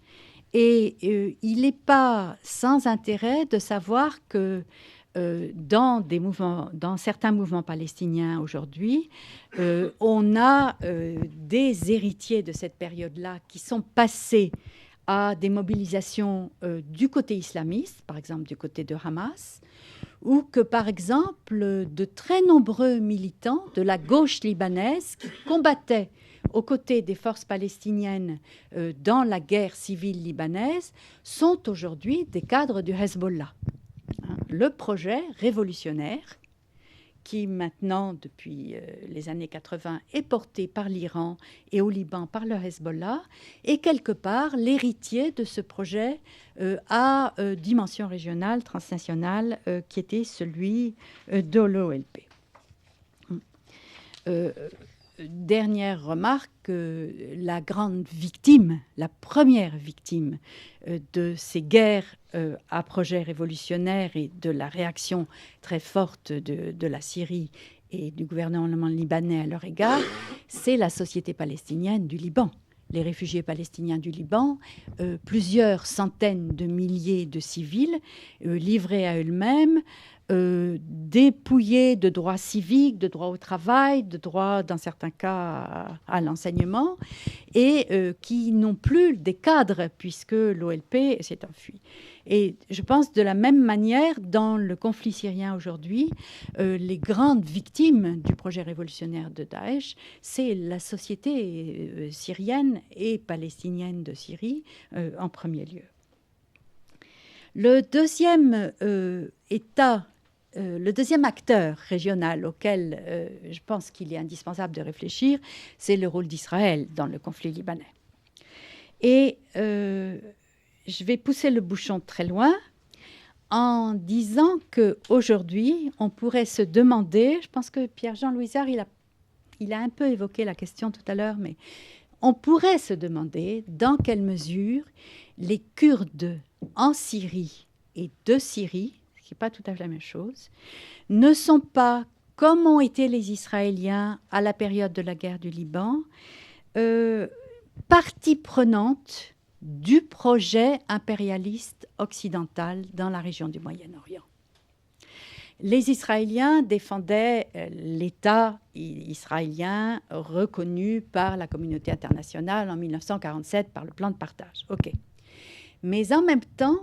Et il n'est pas sans intérêt de savoir que dans certains mouvements palestiniens aujourd'hui, on a des héritiers de cette période-là qui sont passés à des mobilisations du côté islamiste, par exemple du côté de Hamas, ou que, par exemple, de très nombreux militants de la gauche libanaise qui combattaient aux côtés des forces palestiniennes dans la guerre civile libanaise sont aujourd'hui des cadres du Hezbollah. Le projet révolutionnaire qui maintenant, depuis les années 80, est porté par l'Iran et au Liban par le Hezbollah, est quelque part l'héritier de ce projet à dimension régionale, transnationale, qui était celui de l'OLP. Dernière remarque, la grande victime, la première victime de ces guerres à projet révolutionnaire et de la réaction très forte de la Syrie et du gouvernement libanais à leur égard, c'est la société palestinienne du Liban. Les réfugiés palestiniens du Liban, plusieurs centaines de milliers de civils livrés à eux-mêmes, dépouillés de droits civiques, de droits au travail, de droits, dans certains cas, à l'enseignement, et qui n'ont plus des cadres, puisque l'OLP s'est enfui. Et je pense de la même manière, dans le conflit syrien aujourd'hui, les grandes victimes du projet révolutionnaire de Daesh, c'est la société syrienne et palestinienne de Syrie en premier lieu. Le deuxième le deuxième acteur régional auquel je pense qu'il est indispensable de réfléchir, c'est le rôle d'Israël dans le conflit libanais. Et je vais pousser le bouchon très loin en disant qu'aujourd'hui, on pourrait se demander, je pense que Pierre-Jean Louisard, il a un peu évoqué la question tout à l'heure, mais on pourrait se demander dans quelle mesure les Kurdes en Syrie et de Syrie, ce qui n'est pas tout à fait la même chose, ne sont pas, comme ont été les Israéliens à la période de la guerre du Liban, partie prenante du projet impérialiste occidental dans la région du Moyen-Orient. Les Israéliens défendaient l'État israélien reconnu par la communauté internationale en 1947 par le plan de partage. OK. Mais en même temps,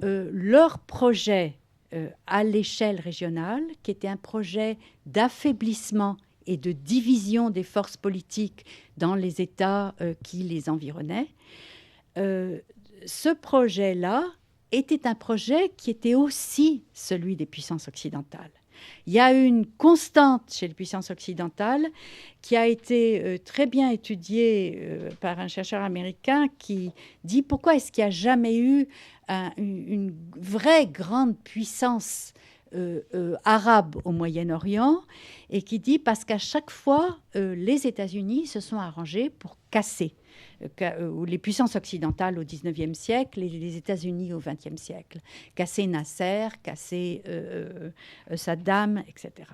leur projet à l'échelle régionale, qui était un projet d'affaiblissement et de division des forces politiques dans les États qui les environnaient, ce projet-là était un projet qui était aussi celui des puissances occidentales. Il y a une constante chez les puissances occidentales qui a été très bien étudiée par un chercheur américain qui dit pourquoi est-ce qu'il n'y a jamais eu une vraie grande puissance arabe au Moyen-Orient, et qui dit parce qu'à chaque fois, les États-Unis se sont arrangés pour casser. ou les puissances occidentales au XIXe siècle et les États-Unis au XXe siècle. Casser Nasser, casser Saddam, etc.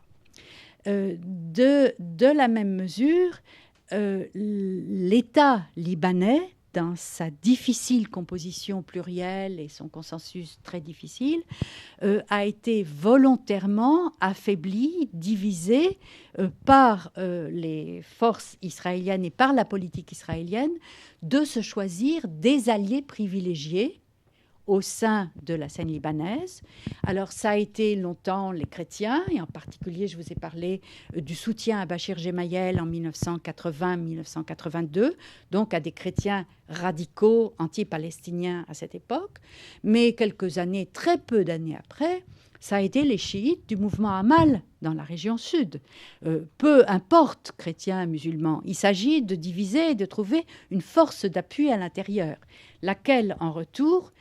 De la même mesure, l'État libanais, dans sa difficile composition plurielle et son consensus très difficile, a été volontairement affaibli, divisé par les forces israéliennes et par la politique israélienne de se choisir des alliés privilégiés au sein de la scène libanaise. Alors, ça a été longtemps les chrétiens, et en particulier, je vous ai parlé du soutien à Bachir Gemayel en 1980-1982, donc à des chrétiens radicaux anti-palestiniens à cette époque. Mais quelques années, très peu d'années après, ça a été les chiites du mouvement Amal dans la région sud. Peu importe chrétiens, musulmans, il s'agit de diviser et de trouver une force d'appui à l'intérieur, laquelle, en retour,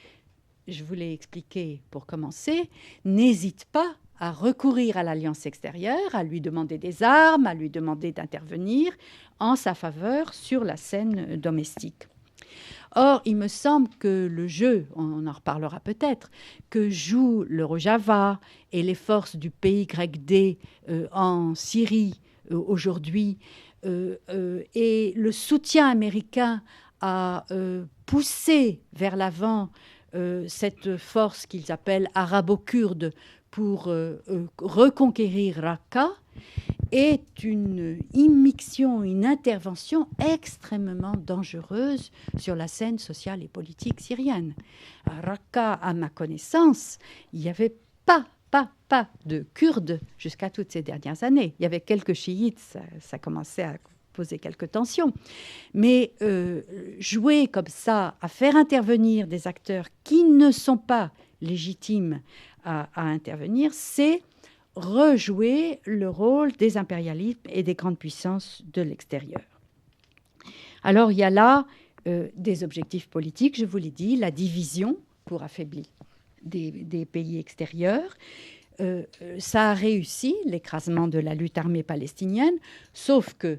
je vous l'ai expliqué pour commencer, n'hésite pas à recourir à l'alliance extérieure, à lui demander des armes, à lui demander d'intervenir en sa faveur sur la scène domestique. Or, il me semble que le jeu, on en reparlera peut-être, que joue le Rojava et les forces du PYD en Syrie aujourd'hui, et le soutien américain a poussé vers l'avant cette force qu'ils appellent arabo-kurde pour reconquérir Raqqa, est une immixtion, une intervention extrêmement dangereuse sur la scène sociale et politique syrienne. À Raqqa, à ma connaissance, il n'y avait pas de Kurdes jusqu'à toutes ces dernières années. Il y avait quelques chiites, ça commençait à poser quelques tensions. Mais jouer comme ça, à faire intervenir des acteurs qui ne sont pas légitimes à intervenir, c'est rejouer le rôle des impérialismes et des grandes puissances de l'extérieur. Alors, il y a là des objectifs politiques, je vous l'ai dit, la division pour affaiblir des pays extérieurs. Ça a réussi, l'écrasement de la lutte armée palestinienne, sauf que,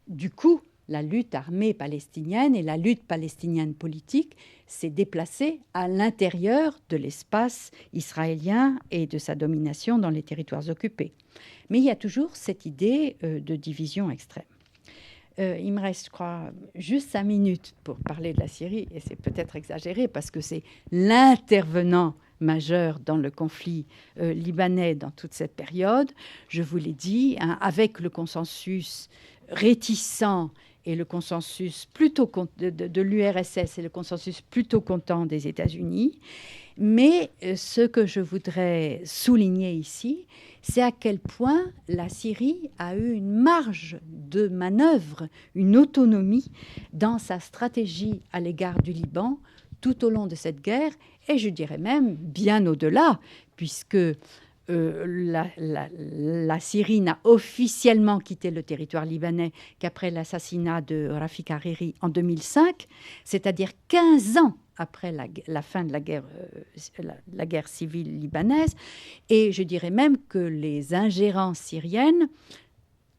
du coup, la lutte armée palestinienne et la lutte palestinienne politique s'est déplacée à l'intérieur de l'espace israélien et de sa domination dans les territoires occupés. Mais il y a toujours cette idée de division extrême. Il me reste, je crois, juste 5 minutes pour parler de la Syrie, et c'est peut-être exagéré parce que c'est l'intervenant majeur dans le conflit libanais dans toute cette période. Je vous l'ai dit, hein, avec le consensus réticent et le consensus plutôt de l'URSS et le consensus plutôt content des États-Unis. Mais ce que je voudrais souligner ici, c'est à quel point la Syrie a eu une marge de manœuvre, une autonomie dans sa stratégie à l'égard du Liban tout au long de cette guerre, et je dirais même bien au-delà, puisque la Syrie n'a officiellement quitté le territoire libanais qu'après l'assassinat de Rafik Hariri en 2005, c'est-à-dire 15 ans après la fin de la guerre civile libanaise. Et je dirais même que les ingérences syriennes,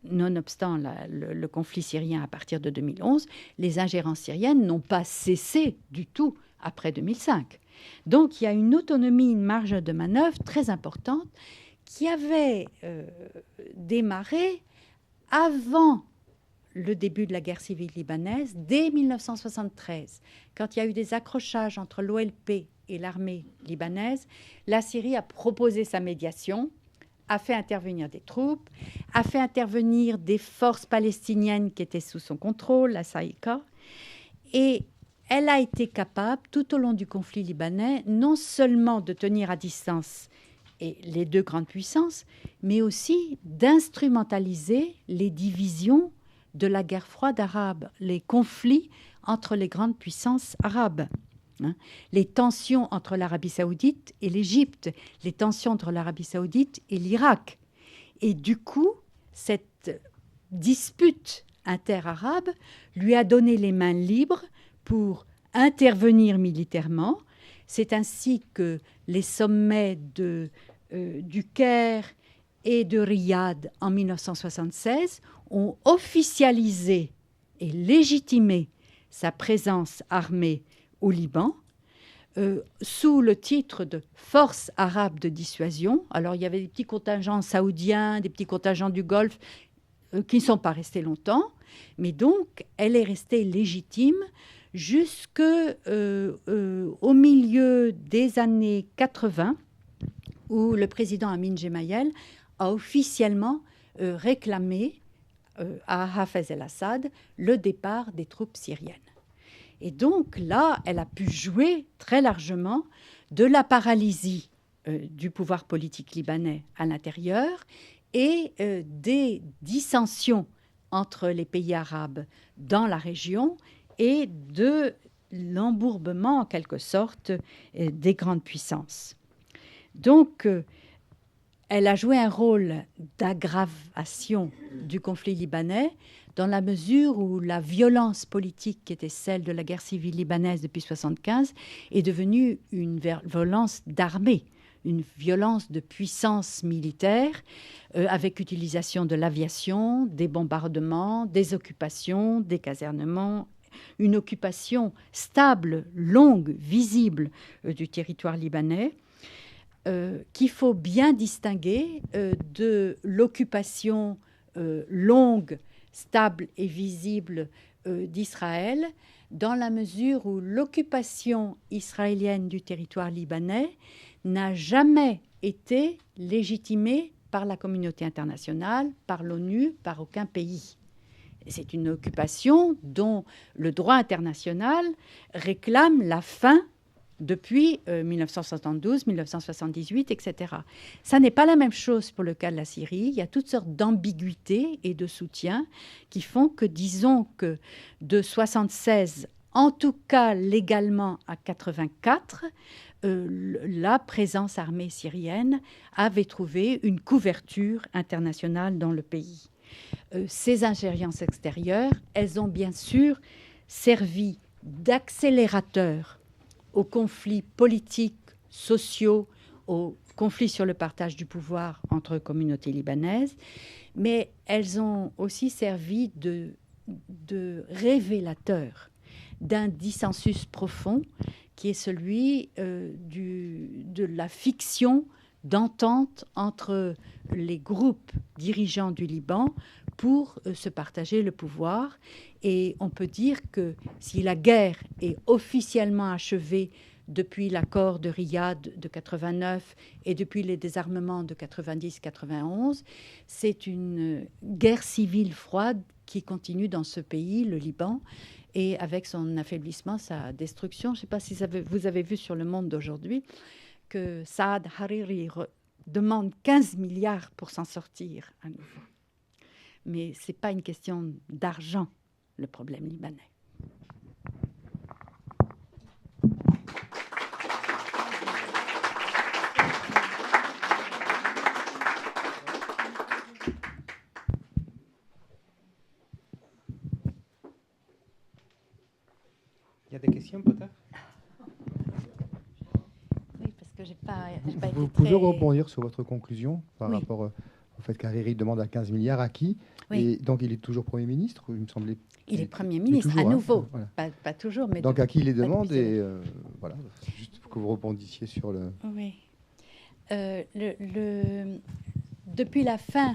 nonobstant le conflit syrien à partir de 2011, les ingérences syriennes n'ont pas cessé du tout après 2005. Donc, il y a une autonomie, une marge de manœuvre très importante qui avait démarré avant le début de la guerre civile libanaise, dès 1973. Quand il y a eu des accrochages entre l'OLP et l'armée libanaise, la Syrie a proposé sa médiation, a fait intervenir des troupes, a fait intervenir des forces palestiniennes qui étaient sous son contrôle, la Saïka, et elle a été capable, tout au long du conflit libanais, non seulement de tenir à distance et les deux grandes puissances, mais aussi d'instrumentaliser les divisions de la guerre froide arabe, les conflits entre les grandes puissances arabes. Les tensions entre l'Arabie saoudite et l'Égypte, les tensions entre l'Arabie saoudite et l'Irak. Et du coup, cette dispute inter-arabe lui a donné les mains libres pour intervenir militairement. C'est ainsi que les sommets du Caire et de Riyad en 1976 ont officialisé et légitimé sa présence armée au Liban, sous le titre de Force arabe de dissuasion. Alors, il y avait des petits contingents saoudiens, des petits contingents du Golfe qui ne sont pas restés longtemps, mais donc, elle est restée légitime jusqu'au milieu des années 80, où le président Amin Gemayel a officiellement réclamé à Hafez el-Assad le départ des troupes syriennes. Et donc là, elle a pu jouer très largement de la paralysie du pouvoir politique libanais à l'intérieur et des dissensions entre les pays arabes dans la région et de l'embourbement, en quelque sorte, des grandes puissances. Donc, elle a joué un rôle d'aggravation du conflit libanais dans la mesure où la violence politique qui était celle de la guerre civile libanaise depuis 1975 est devenue une violence d'armée, une violence de puissance militaire avec utilisation de l'aviation, des bombardements, des occupations, des casernements, une occupation stable, longue, visible du territoire libanais. Qu'il faut bien distinguer de l'occupation longue, stable et visible d'Israël, dans la mesure où l'occupation israélienne du territoire libanais n'a jamais été légitimée par la communauté internationale, par l'ONU, par aucun pays. C'est une occupation dont le droit international réclame la fin depuis 1972, 1978, etc. Ça n'est pas la même chose pour le cas de la Syrie. Il y a toutes sortes d'ambiguïtés et de soutiens qui font que, disons que de 1976, en tout cas légalement à 1984, la présence armée syrienne avait trouvé une couverture internationale dans le pays. Ces ingérences extérieures, elles ont bien sûr servi d'accélérateur aux conflits politiques, sociaux, aux conflits sur le partage du pouvoir entre communautés libanaises, mais elles ont aussi servi de révélateur d'un dissensus profond qui est celui de la fiction d'entente entre les groupes dirigeants du Liban pour se partager le pouvoir. Et on peut dire que si la guerre est officiellement achevée depuis l'accord de Riyad de 89 et depuis les désarmements de 90-91, c'est une guerre civile froide qui continue dans ce pays, le Liban, et avec son affaiblissement, sa destruction. Je ne sais pas si vous avez vu sur Le Monde d'aujourd'hui que Saad Hariri demande 15 milliards pour s'en sortir à nouveau. Mais ce n'est pas une question d'argent, le problème libanais. Il y a des questions peut-être? Oui, parce que j'ai pas été Vous pouvez rebondir sur votre conclusion par rapport au fait qu'Hariri demande à 15 milliards à qui? Oui. Et donc il est toujours Premier ministre, il me semblait. Il est Premier ministre, toujours, à nouveau. Voilà. Pas toujours, mais... Donc à qui il les demande et voilà, juste pour que vous rebondissiez sur le... Oui. Depuis la fin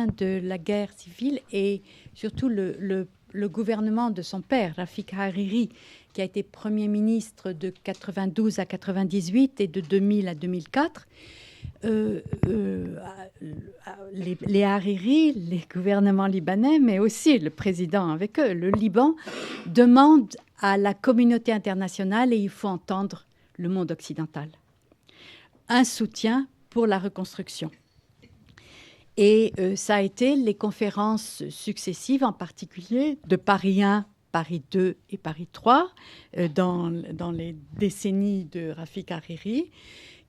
de la guerre civile et surtout le gouvernement de son père, Rafik Hariri, qui a été Premier ministre de 92 à 98 et de 2000 à 2004, les Hariri, les gouvernements libanais, mais aussi le président avec eux, le Liban, demandent à la communauté internationale, et il faut entendre le monde occidental, un soutien pour la reconstruction. Et ça a été les conférences successives, en particulier de Paris 1, Paris 2 et Paris 3, dans les décennies de Rafik Hariri,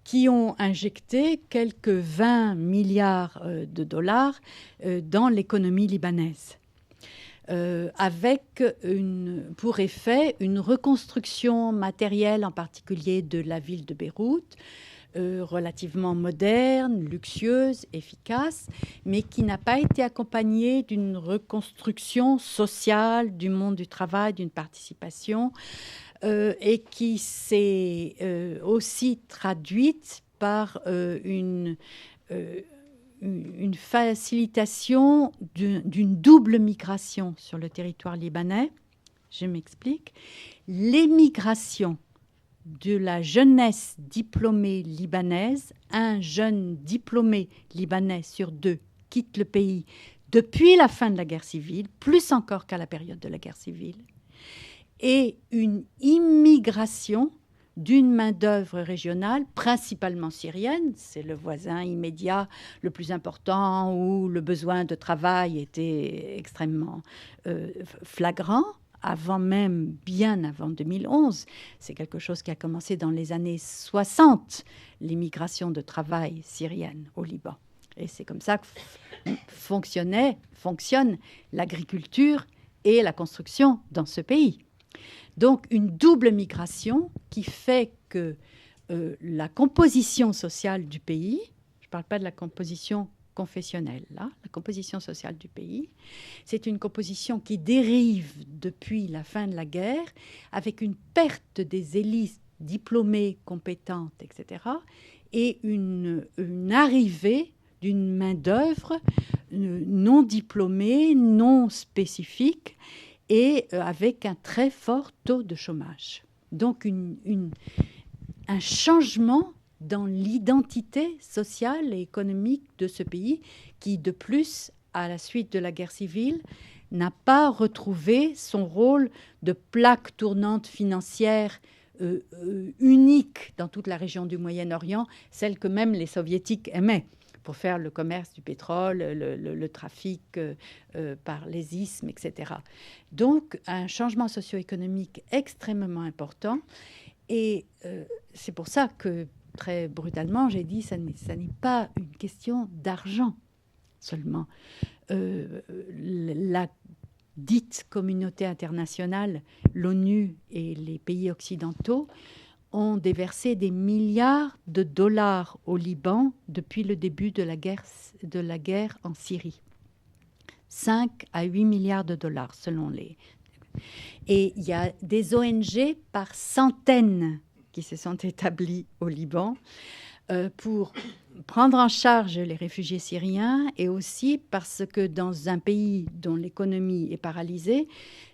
qui ont injecté quelques 20 milliards de dollars dans l'économie libanaise, avec pour effet une reconstruction matérielle, en particulier de la ville de Beyrouth, relativement moderne, luxueuse, efficace, mais qui n'a pas été accompagnée d'une reconstruction sociale du monde du travail, d'une participation, et qui s'est aussi traduite par une facilitation d'une double migration sur le territoire libanais. Je m'explique. L'émigration de la jeunesse diplômée libanaise, un jeune diplômé libanais sur 2 quitte le pays depuis la fin de la guerre civile, plus encore qu'à la période de la guerre civile, et une immigration d'une main-d'œuvre régionale, principalement syrienne, c'est le voisin immédiat le plus important où le besoin de travail était extrêmement flagrant, bien avant 2011. C'est quelque chose qui a commencé dans les années 60, l'immigration de travail syrienne au Liban. Et c'est comme ça que fonctionne l'agriculture et la construction dans ce pays. Donc une double migration qui fait que la composition sociale du pays, je ne parle pas de la composition confessionnelle, là, la composition sociale du pays, c'est une composition qui dérive depuis la fin de la guerre avec une perte des élites diplômées, compétentes, etc., et une arrivée d'une main-d'œuvre non diplômée, non spécifique, et avec un très fort taux de chômage. Donc un changement dans l'identité sociale et économique de ce pays qui, de plus, à la suite de la guerre civile, n'a pas retrouvé son rôle de plaque tournante financière unique dans toute la région du Moyen-Orient, celle que même les soviétiques aimaient pour faire le commerce du pétrole, le trafic par les isthmes, etc. Donc, un changement socio-économique extrêmement important. Et c'est pour ça que, très brutalement, j'ai dit ça n'est pas une question d'argent seulement. La dite communauté internationale, l'ONU et les pays occidentaux ont déversé des milliards de dollars au Liban depuis le début de la guerre en Syrie. 5 à 8 milliards de dollars selon les... Et il y a des ONG par centaines qui se sont établies au Liban pour prendre en charge les réfugiés syriens, et aussi parce que dans un pays dont l'économie est paralysée,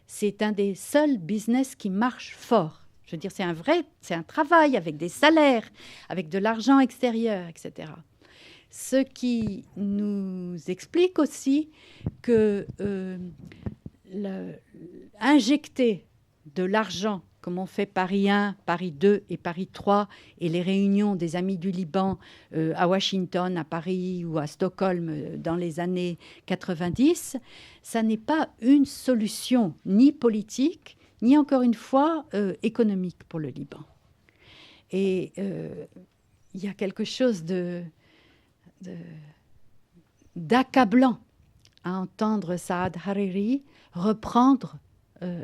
c'est un des seuls business qui marche fort. Je veux dire, c'est un travail avec des salaires, avec de l'argent extérieur, etc. Ce qui nous explique aussi que injecter de l'argent, comme on fait Paris 1, Paris 2 et Paris 3, et les réunions des Amis du Liban à Washington, à Paris ou à Stockholm dans les années 90, ça n'est pas une solution ni politique, ni encore une fois économique pour le Liban. Et il y a quelque chose d'accablant à entendre Saad Hariri reprendre,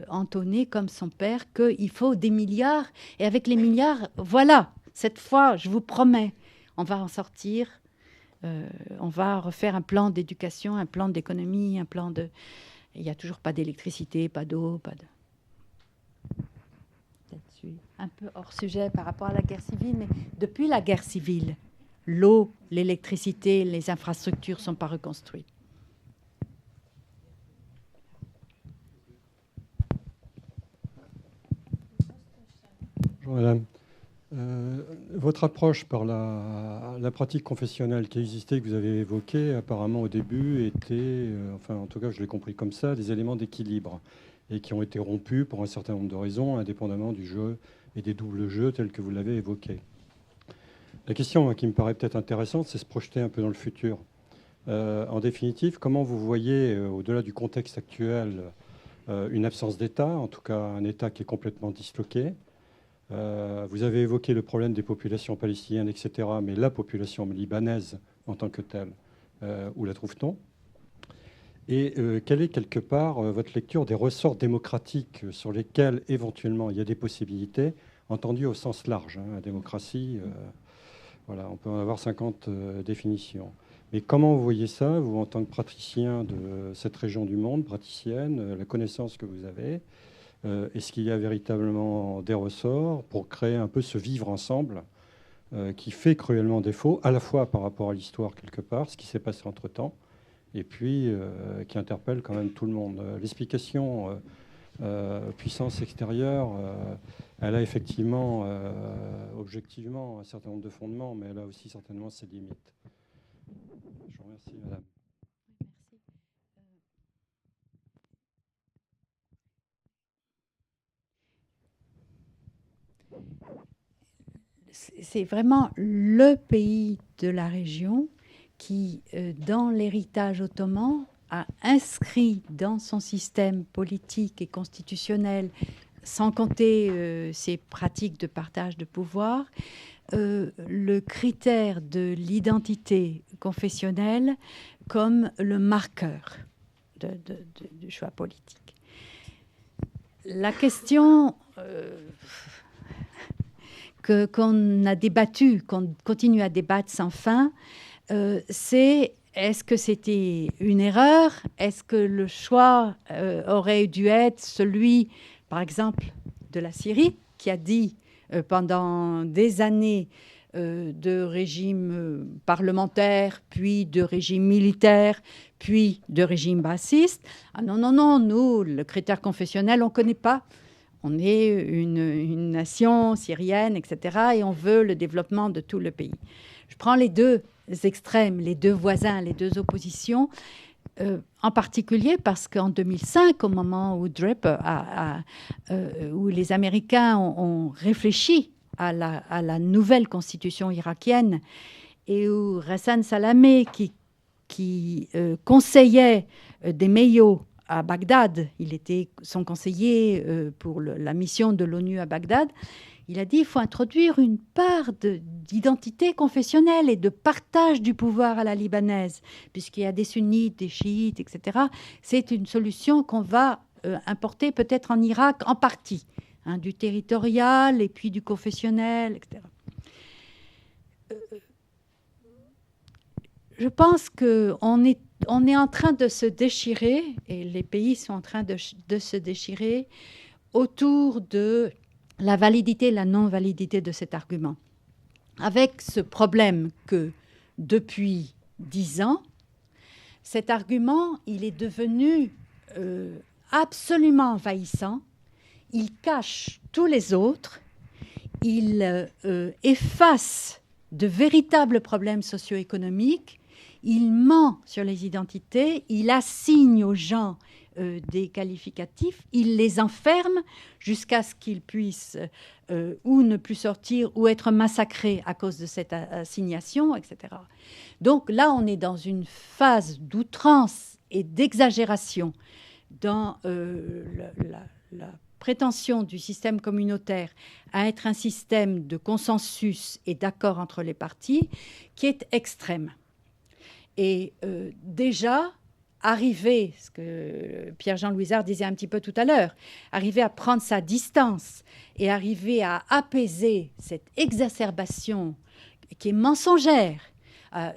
entonner comme son père, qu'il faut des milliards, et avec les milliards, voilà, cette fois, je vous promets, on va en sortir, on va refaire un plan d'éducation, un plan d'économie, un plan de... Il n'y a toujours pas d'électricité, pas d'eau, pas de... Un peu hors sujet par rapport à la guerre civile, mais depuis la guerre civile, l'eau, l'électricité, les infrastructures ne sont pas reconstruites. Bonjour madame. Votre approche par la pratique confessionnelle qui existait, que vous avez évoquée, apparemment au début était, enfin en tout cas je l'ai compris comme ça, des éléments d'équilibre et qui ont été rompus pour un certain nombre de raisons, indépendamment du jeu et des doubles jeux tels que vous l'avez évoqué. La question qui me paraît peut-être intéressante, c'est se projeter un peu dans le futur. En définitive, comment vous voyez, au-delà du contexte actuel, une absence d'État, en tout cas un État qui est complètement disloqué? Vous avez évoqué le problème des populations palestiniennes, etc., mais la population libanaise en tant que telle, où la trouve-t-on? Et quelle est quelque part votre lecture des ressorts démocratiques sur lesquels éventuellement il y a des possibilités, entendues au sens large, hein, la démocratie, Voilà, on peut en avoir 50 définitions. Mais comment vous voyez ça, vous, en tant que praticien de cette région du monde, praticienne, la connaissance que vous avez, est-ce qu'il y a véritablement des ressorts pour créer un peu ce vivre ensemble qui fait cruellement défaut, à la fois par rapport à l'histoire quelque part, ce qui s'est passé entre-temps, et puis qui interpelle quand même tout le monde. L'explication puissance extérieure, elle a effectivement, objectivement, un certain nombre de fondements, mais elle a aussi certainement ses limites. Je vous remercie, madame. C'est vraiment le pays de la région qui, dans l'héritage ottoman, a inscrit dans son système politique et constitutionnel, sans compter ses pratiques de partage de pouvoir, le critère de l'identité confessionnelle comme le marqueur du choix politique. La question qu'on a débattu, qu'on continue à débattre sans fin, c'est est-ce que c'était une erreur? Est-ce que le choix aurait dû être celui, par exemple, de la Syrie, qui a dit pendant des années de régime parlementaire, puis de régime militaire, puis de régime bassiste. Ah non, non, non, nous, le critère confessionnel, on ne connaît pas. On est une nation syrienne, etc., et on veut le développement de tout le pays. Je prends les deux extrêmes, les deux voisins, les deux oppositions, en particulier parce qu'en 2005, au moment où Draper où les Américains ont réfléchi à la nouvelle constitution irakienne et où Hassan Salamé, qui conseillait des Mayo à Bagdad, il était son conseiller pour la mission de l'ONU à Bagdad, il a dit qu'il faut introduire une part d'identité confessionnelle et de partage du pouvoir à la libanaise, puisqu'il y a des sunnites, des chiites, etc. C'est une solution qu'on va importer peut-être en Irak en partie, hein, du territorial et puis du confessionnel, etc. Je pense qu'on est en train de se déchirer, et les pays sont en train de se déchirer autour de la validité et la non-validité de cet argument. Avec ce problème que depuis 10 ans, cet argument, il est devenu absolument envahissant. Il cache tous les autres. Il efface de véritables problèmes socio-économiques. Il ment sur les identités. Il assigne aux gens des qualificatifs, il les enferme jusqu'à ce qu'ils puissent ou ne plus sortir ou être massacrés à cause de cette assignation, etc. Donc là, on est dans une phase d'outrance et d'exagération dans la prétention du système communautaire à être un système de consensus et d'accord entre les parties qui est extrême. Et déjà, arriver, ce que Pierre-Jean Louisard disait un petit peu tout à l'heure, arriver à prendre sa distance et arriver à apaiser cette exacerbation qui est mensongère.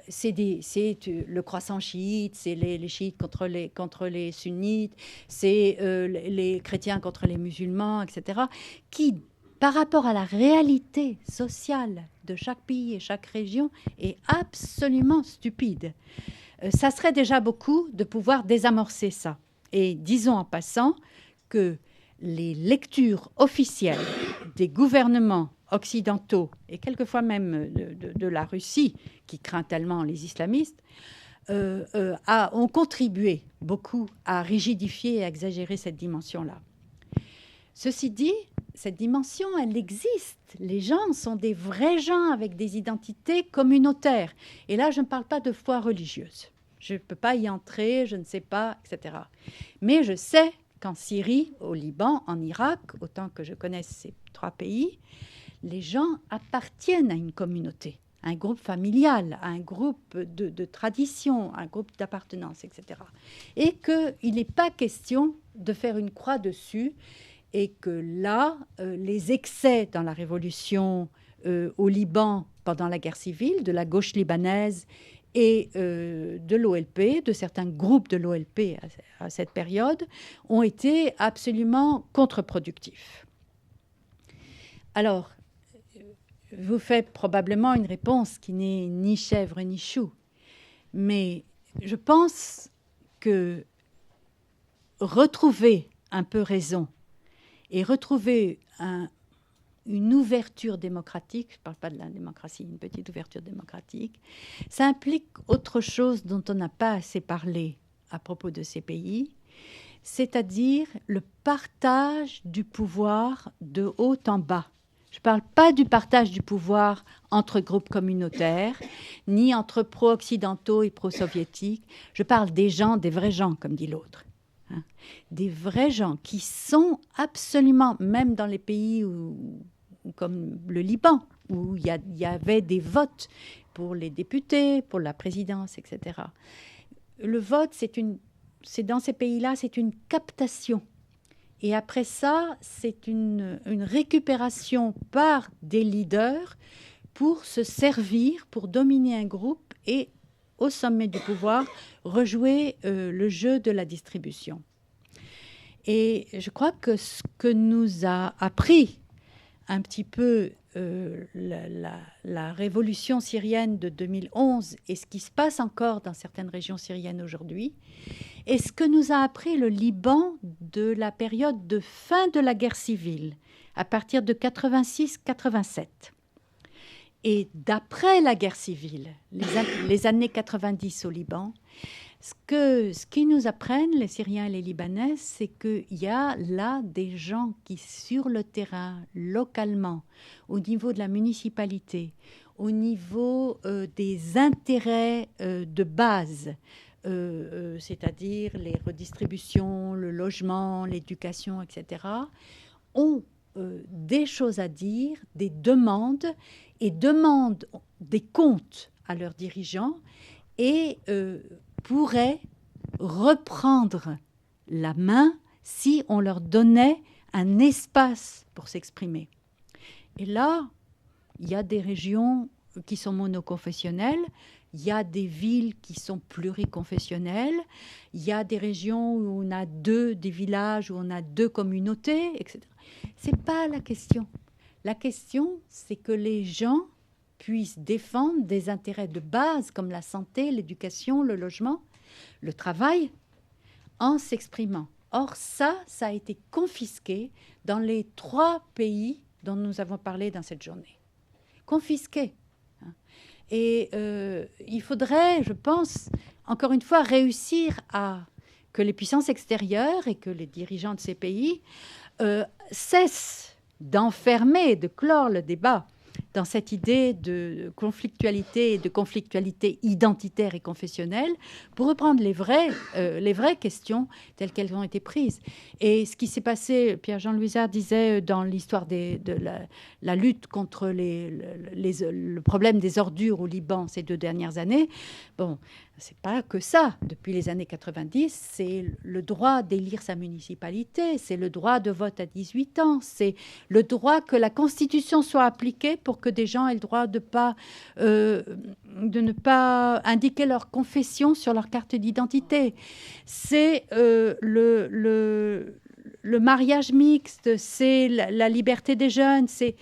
C'est le croissant chiite, c'est les chiites contre les sunnites, c'est les chrétiens contre les musulmans, etc., qui, par rapport à la réalité sociale de chaque pays et chaque région, est absolument stupide. Ça serait déjà beaucoup de pouvoir désamorcer ça. Et disons en passant que les lectures officielles des gouvernements occidentaux, et quelquefois même de la Russie, qui craint tellement les islamistes, ont contribué beaucoup à rigidifier et à exagérer cette dimension-là. Ceci dit, cette dimension, elle existe. Les gens sont des vrais gens avec des identités communautaires. Et là, je ne parle pas de foi religieuse. Je ne peux pas y entrer, je ne sais pas, etc. Mais je sais qu'en Syrie, au Liban, en Irak, autant que je connaisse ces 3 pays, les gens appartiennent à une communauté, à un groupe familial, à un groupe de tradition, à un groupe d'appartenance, etc. Et qu'il n'est pas question de faire une croix dessus et que là, les excès dans la révolution au Liban pendant la guerre civile, de la gauche libanaise et de l'OLP, de certains groupes de l'OLP à cette période, ont été absolument contre-productifs. Alors, je vous fais probablement une réponse qui n'est ni chèvre ni chou, mais je pense que retrouver un peu raison et retrouver une ouverture démocratique, je ne parle pas de la démocratie, une petite ouverture démocratique, ça implique autre chose dont on n'a pas assez parlé à propos de ces pays, c'est-à-dire le partage du pouvoir de haut en bas. Je ne parle pas du partage du pouvoir entre groupes communautaires, ni entre pro-occidentaux et pro-soviétiques. Je parle des gens, des vrais gens, comme dit l'autre. Hein. Des vrais gens qui sont absolument, même dans les pays comme le Liban, où il y avait des votes pour les députés, pour la présidence, etc. Le vote, c'est dans ces pays-là, c'est une captation. Et après ça, c'est une récupération par des leaders pour se servir, pour dominer un groupe et, au sommet du pouvoir, rejouer le jeu de la distribution. Et je crois que ce que nous a appris un petit peu la révolution syrienne de 2011 et ce qui se passe encore dans certaines régions syriennes aujourd'hui, et ce que nous a appris le Liban de la période de fin de la guerre civile, à partir de 86-87. Et d'après la guerre civile, les années 90 au Liban, ce qu'ils nous apprennent, les Syriens et les Libanais, c'est qu'il y a là des gens qui, sur le terrain, localement, au niveau de la municipalité, au niveau des intérêts de base, c'est-à-dire les redistributions, le logement, l'éducation, etc., ont des choses à dire, des demandes, et demandent des comptes à leurs dirigeants et pourraient reprendre la main si on leur donnait un espace pour s'exprimer. Et là, il y a des régions qui sont monoconfessionnelles, il y a des villes qui sont pluriconfessionnelles, il y a des régions où on a des villages où on a 2 communautés, etc. Ce n'est pas la question. La question, c'est que les gens puissent défendre des intérêts de base comme la santé, l'éducation, le logement, le travail, en s'exprimant. Or, ça a été confisqué dans les 3 pays dont nous avons parlé dans cette journée. Confisqué. Et il faudrait, je pense, encore une fois, réussir à que les puissances extérieures et que les dirigeants de ces pays cessent d'enfermer, de clore le débat dans cette idée de conflictualité et de conflictualité identitaire et confessionnelle pour reprendre les vraies questions telles qu'elles ont été prises. Et ce qui s'est passé, Pierre-Jean Louisard disait dans l'histoire de la lutte contre le problème des ordures au Liban ces 2 dernières années, bon, c'est pas que ça. Depuis les années 90, c'est le droit d'élire sa municipalité, c'est le droit de vote à 18 ans, c'est le droit que la Constitution soit appliquée pour que des gens aient le droit de ne pas indiquer leur confession sur leur carte d'identité. C'est le mariage mixte, c'est la liberté des jeunes, c'est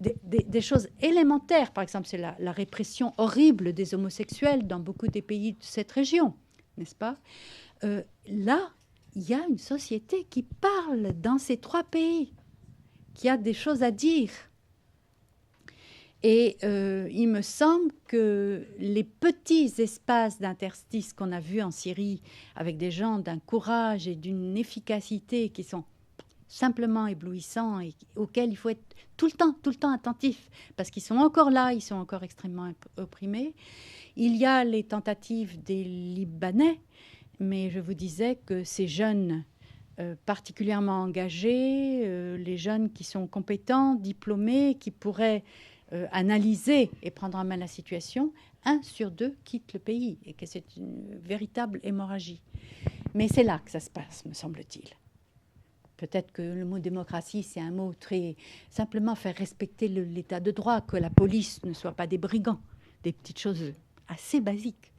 des choses élémentaires. Par exemple, c'est la répression horrible des homosexuels dans beaucoup des pays de cette région, n'est-ce pas ? Là, il y a une société qui parle dans ces 3 pays, qui a des choses à dire. Et il me semble que les petits espaces d'interstice qu'on a vus en Syrie, avec des gens d'un courage et d'une efficacité qui sont simplement éblouissants et auxquels il faut être tout le temps attentif, parce qu'ils sont encore là, ils sont encore extrêmement opprimés. Il y a les tentatives des Libanais, mais je vous disais que ces jeunes particulièrement engagés, les jeunes qui sont compétents, diplômés, qui pourraient analyser et prendre en main la situation, 1 sur 2 quitte le pays et que c'est une véritable hémorragie. Mais c'est là que ça se passe, me semble-t-il. peut-être que le mot démocratie, c'est un mot très... Simplement faire respecter l'état de droit, que la police ne soit pas des brigands, des petites choses assez basiques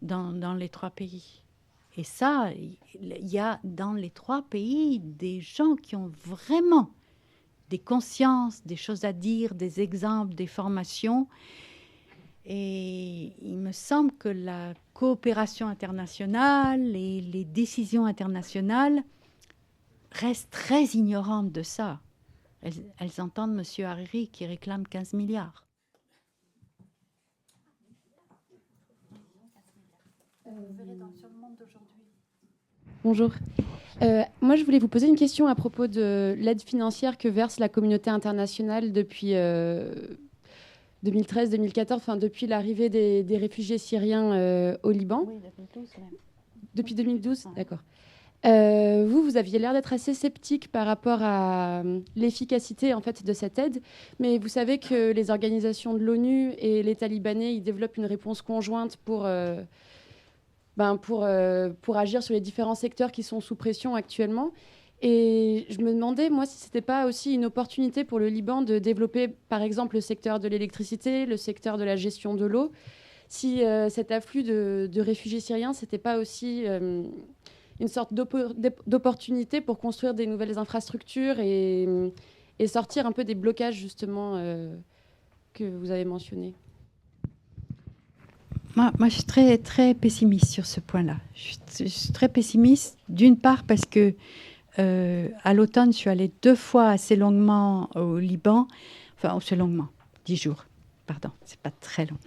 dans les 3 pays. Et ça, il y a dans les 3 pays des gens qui ont vraiment des consciences, des choses à dire, des exemples, des formations. Et il me semble que la coopération internationale et les décisions internationales restent très ignorantes de ça. Elles entendent M. Hariri qui réclame 15 milliards. Bonjour. Moi, je voulais vous poser une question à propos de l'aide financière que verse la communauté internationale depuis 2013-2014, enfin depuis l'arrivée des réfugiés syriens au Liban. Oui, 2012 même. Depuis 2012, Ouais. d'accord. Vous aviez l'air d'être assez sceptique par rapport à l'efficacité en fait de cette aide, mais vous savez que les organisations de l'ONU et l'État libanais ils développent une réponse conjointe pour agir sur les différents secteurs qui sont sous pression actuellement. Et je me demandais, moi, si ce n'était pas aussi une opportunité pour le Liban de développer, par exemple, le secteur de l'électricité, le secteur de la gestion de l'eau, si cet afflux de réfugiés syriens, ce n'était pas aussi une sorte d'opportunité pour construire des nouvelles infrastructures et sortir un peu des blocages, justement, que vous avez mentionnés. Moi, je suis très, très pessimiste sur ce point-là. Je suis très pessimiste, d'une part parce que à l'automne, je suis allée 2 fois assez longuement au Liban, enfin assez longuement, 10 jours, pardon, c'est pas très long.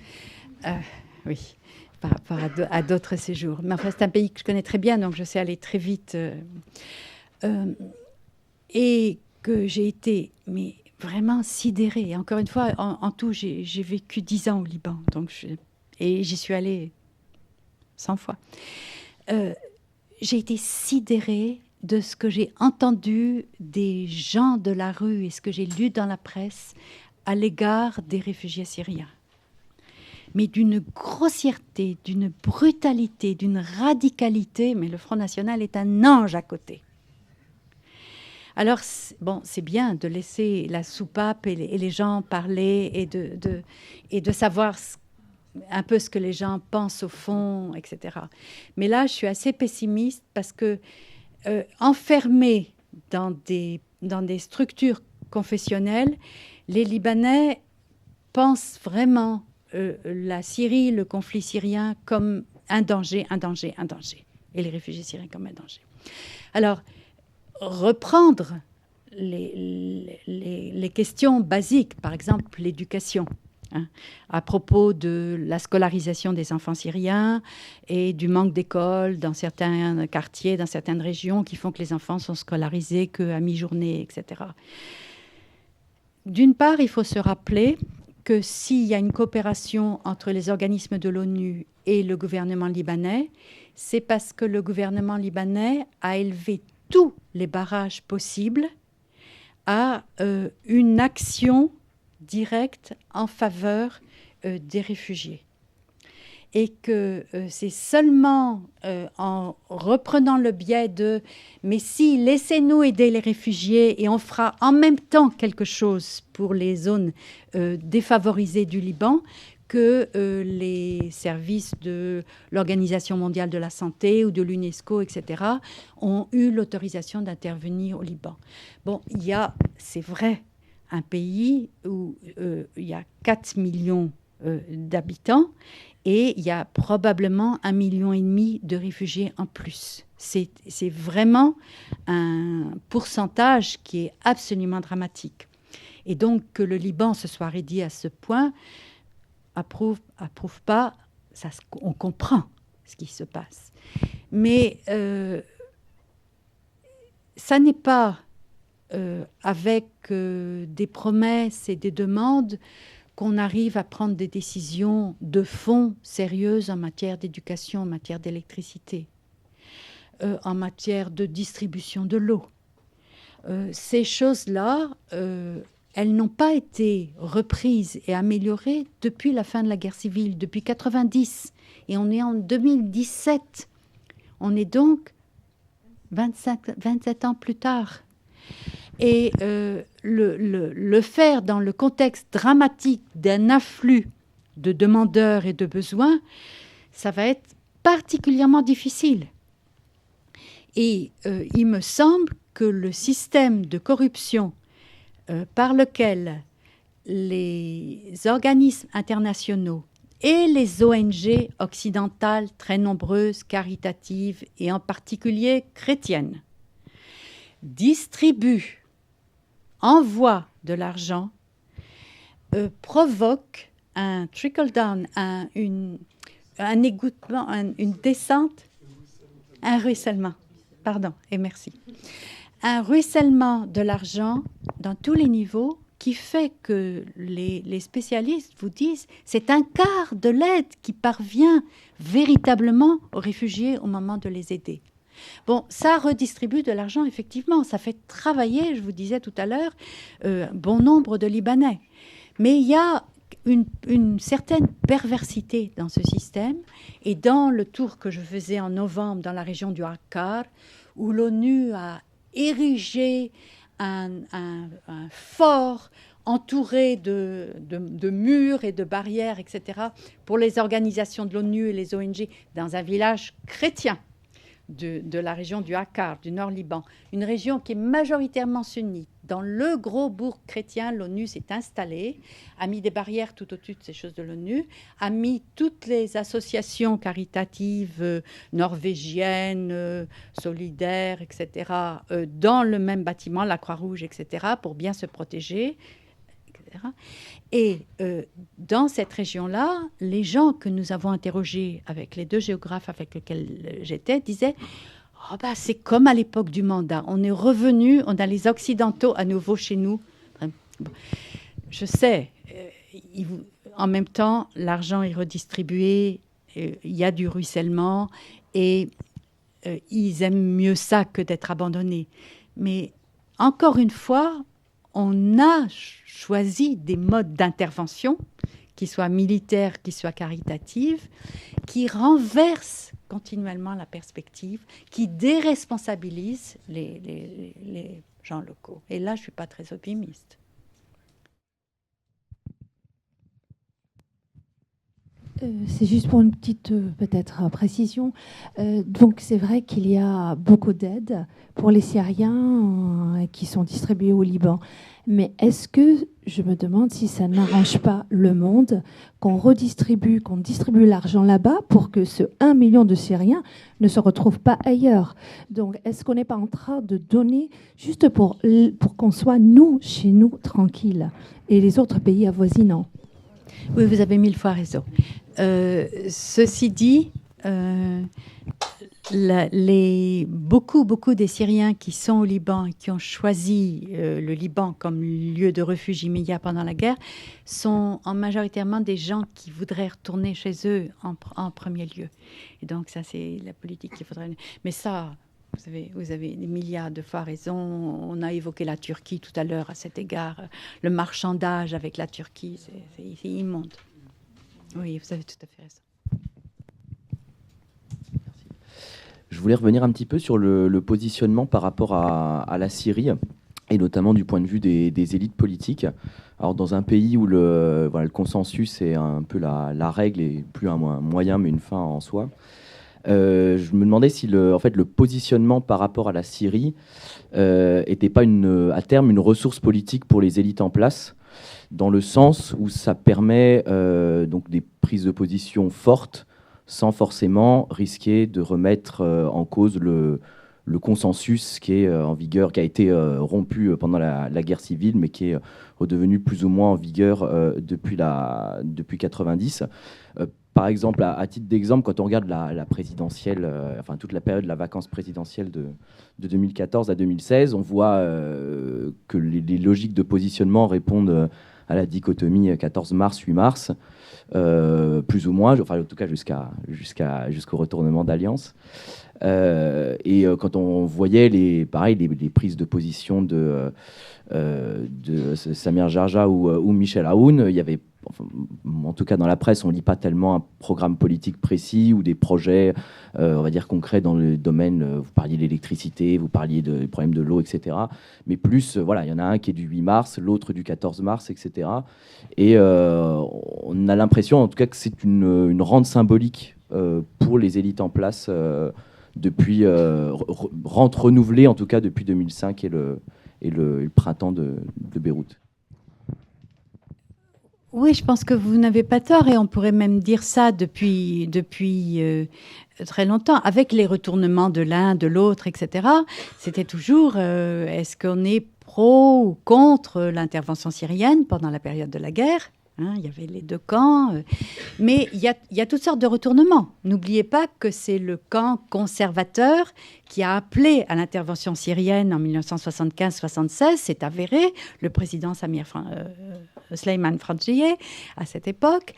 Oui, par rapport à d'autres séjours. Mais enfin, c'est un pays que je connais très bien, donc je sais aller très vite. Et que j'ai été mais vraiment sidérée. Et encore une fois, en tout, j'ai vécu 10 ans au Liban, donc et j'y suis allée 100 fois. J'ai été sidérée de ce que j'ai entendu des gens de la rue et ce que j'ai lu dans la presse à l'égard des réfugiés syriens. Mais d'une grossièreté, d'une brutalité, d'une radicalité, mais le Front National est un ange à côté. Alors, bon, c'est bien de laisser la soupape et les gens parler et de savoir un peu ce que les gens pensent au fond, etc. Mais là, je suis assez pessimiste parce que enfermés dans des structures confessionnelles, les Libanais pensent vraiment la Syrie, le conflit syrien, comme un danger, un danger, un danger. Et les réfugiés syriens comme un danger. Alors, reprendre les questions basiques, par exemple l'éducation, à propos de la scolarisation des enfants syriens et du manque d'écoles dans certains quartiers, dans certaines régions qui font que les enfants sont scolarisés qu'à mi-journée, etc. D'une part, il faut se rappeler que s'il y a une coopération entre les organismes de l'ONU et le gouvernement libanais, c'est parce que le gouvernement libanais a élevé tous les barrages possibles à une action directe en faveur des réfugiés. Et que c'est seulement en reprenant le biais de « mais si, laissez-nous aider les réfugiés et on fera en même temps quelque chose pour les zones défavorisées du Liban » que les services de l'Organisation mondiale de la santé ou de l'UNESCO, etc., ont eu l'autorisation d'intervenir au Liban. Bon, il y a, c'est vrai, un pays où il y a 4 millions d'habitants et il y a probablement 1,5 million de réfugiés en plus. C'est vraiment un pourcentage qui est absolument dramatique. Et donc que le Liban se soit réduit à ce point, approuve pas, ça, on comprend ce qui se passe. Mais ça n'est pas avec des promesses et des demandes qu'on arrive à prendre des décisions de fond sérieuses en matière d'éducation, en matière d'électricité, en matière de distribution de l'eau. Ces choses-là, elles n'ont pas été reprises et améliorées depuis la fin de la guerre civile, depuis 1990. Et on est en 2017. On est donc 27 ans plus tard. Et le faire dans le contexte dramatique d'un afflux de demandeurs et de besoins, ça va être particulièrement difficile. Et il me semble que le système de corruption par lequel les organismes internationaux et les ONG occidentales très nombreuses, caritatives et en particulier chrétiennes, distribuent, envoient de l'argent, provoquent un trickle-down, un égouttement, une descente, un ruissellement, pardon, et merci. Un ruissellement de l'argent dans tous les niveaux qui fait que les spécialistes vous disent c'est un quart de l'aide qui parvient véritablement aux réfugiés au moment de les aider. Bon, ça redistribue de l'argent, effectivement. Ça fait travailler, je vous disais tout à l'heure, bon nombre de Libanais. Mais il y a une certaine perversité dans ce système. Et dans le tour que je faisais en novembre dans la région du Akkar, où l'ONU a érigé un fort entouré de murs et de barrières, etc., pour les organisations de l'ONU et les ONG dans un village chrétien de la région du Akkar, du Nord Liban, une région qui est majoritairement sunnite. Dans le gros bourg chrétien, l'ONU s'est installée, a mis des barrières tout au-dessus de ces choses de l'ONU, a mis toutes les associations caritatives norvégiennes, solidaires, etc., dans le même bâtiment, la Croix-Rouge, etc., pour bien se protéger, etc. Et dans cette région-là, les gens que nous avons interrogés avec les 2 géographes avec lesquels j'étais disaient « Oh bah, c'est comme à l'époque du mandat, on est revenu, on a les Occidentaux à nouveau chez nous. » Je sais, en même temps, l'argent est redistribué, il y a du ruissellement et ils aiment mieux ça que d'être abandonnés. Mais encore une fois, on a choisi des modes d'intervention, qui soient militaires, qui soient caritatifs, qui renversent continuellement la perspective, qui déresponsabilisent les gens locaux. Et là, je ne suis pas très optimiste. C'est juste pour une petite peut-être précision. Donc c'est vrai qu'il y a beaucoup d'aides pour les Syriens qui sont distribuées au Liban. Mais est-ce que, je me demande si ça n'arrange pas le monde qu'on distribue l'argent là-bas pour que ce 1 million de Syriens ne se retrouve pas ailleurs. Donc est-ce qu'on n'est pas en train de donner juste pour qu'on soit nous, chez nous, tranquilles et les autres pays avoisinants? Oui, vous avez 1000 fois raison. Ceci dit, beaucoup des Syriens qui sont au Liban et qui ont choisi le Liban comme lieu de refuge immédiat pendant la guerre sont majoritairement des gens qui voudraient retourner chez eux en premier lieu. Et donc ça, c'est la politique qu'il faudrait... Mais ça... Vous avez des milliards de fois raison. On a évoqué la Turquie tout à l'heure à cet égard. Le marchandage avec la Turquie, c'est immonde. Oui, vous avez tout à fait raison. Merci. Je voulais revenir un petit peu sur le positionnement par rapport à la Syrie, et notamment du point de vue des élites politiques. Alors, dans un pays où le consensus est un peu la règle et plus un moyen, mais une fin en soi, je me demandais si le positionnement par rapport à la Syrie n'était pas à terme une ressource politique pour les élites en place, dans le sens où ça permet donc des prises de position fortes sans forcément risquer de remettre en cause le consensus qui est en vigueur, qui a été rompu pendant la guerre civile, mais qui est redevenu plus ou moins en vigueur depuis 90. Par exemple, à titre d'exemple, quand on regarde la présidentielle, toute la période de la vacance présidentielle de 2014 à 2016, on voit que les logiques de positionnement répondent à la dichotomie 14 mars, 8 mars, plus ou moins, en tout cas jusqu'au retournement d'alliance. Et quand on voyait les prises de position de Samir Jarja ou Michel Aoun, il y avait en tout cas dans la presse, on ne lit pas tellement un programme politique précis ou des projets, on va dire, concrets dans le domaine. Vous parliez de l'électricité, vous parliez du problème de l'eau, etc. Mais plus, voilà, il y en a un qui est du 8 mars, l'autre du 14 mars, etc. Et on a l'impression, en tout cas, que c'est une rente symbolique pour les élites en place depuis rente renouvelée, en tout cas depuis 2005 et le printemps de Beyrouth. Oui, je pense que vous n'avez pas tort, et on pourrait même dire ça depuis très longtemps. Avec les retournements de l'un, de l'autre, etc., c'était toujours est-ce qu'on est pro ou contre l'intervention syrienne pendant la période de la guerre ? Il y avait les deux camps, mais il y a toutes sortes de retournements. N'oubliez pas que c'est le camp conservateur qui a appelé à l'intervention syrienne en 1975-76, c'est avéré, le président Sleiman Frangieh à cette époque,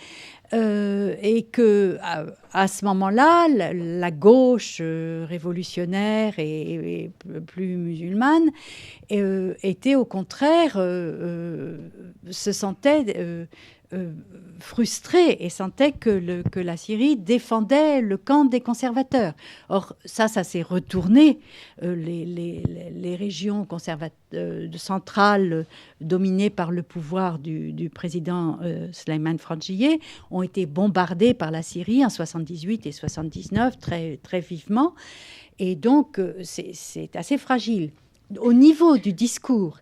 et que à ce moment-là, la gauche révolutionnaire et plus musulmane était au contraire, se sentait frustrée et sentait que la Syrie défendait le camp des conservateurs. Or, ça s'est retourné. Les régions centrales dominées par le pouvoir du président Sleiman Frangieh ont été bombardées par la Syrie en 78 et 79 très, très vivement. Et donc, c'est assez fragile. Au niveau du discours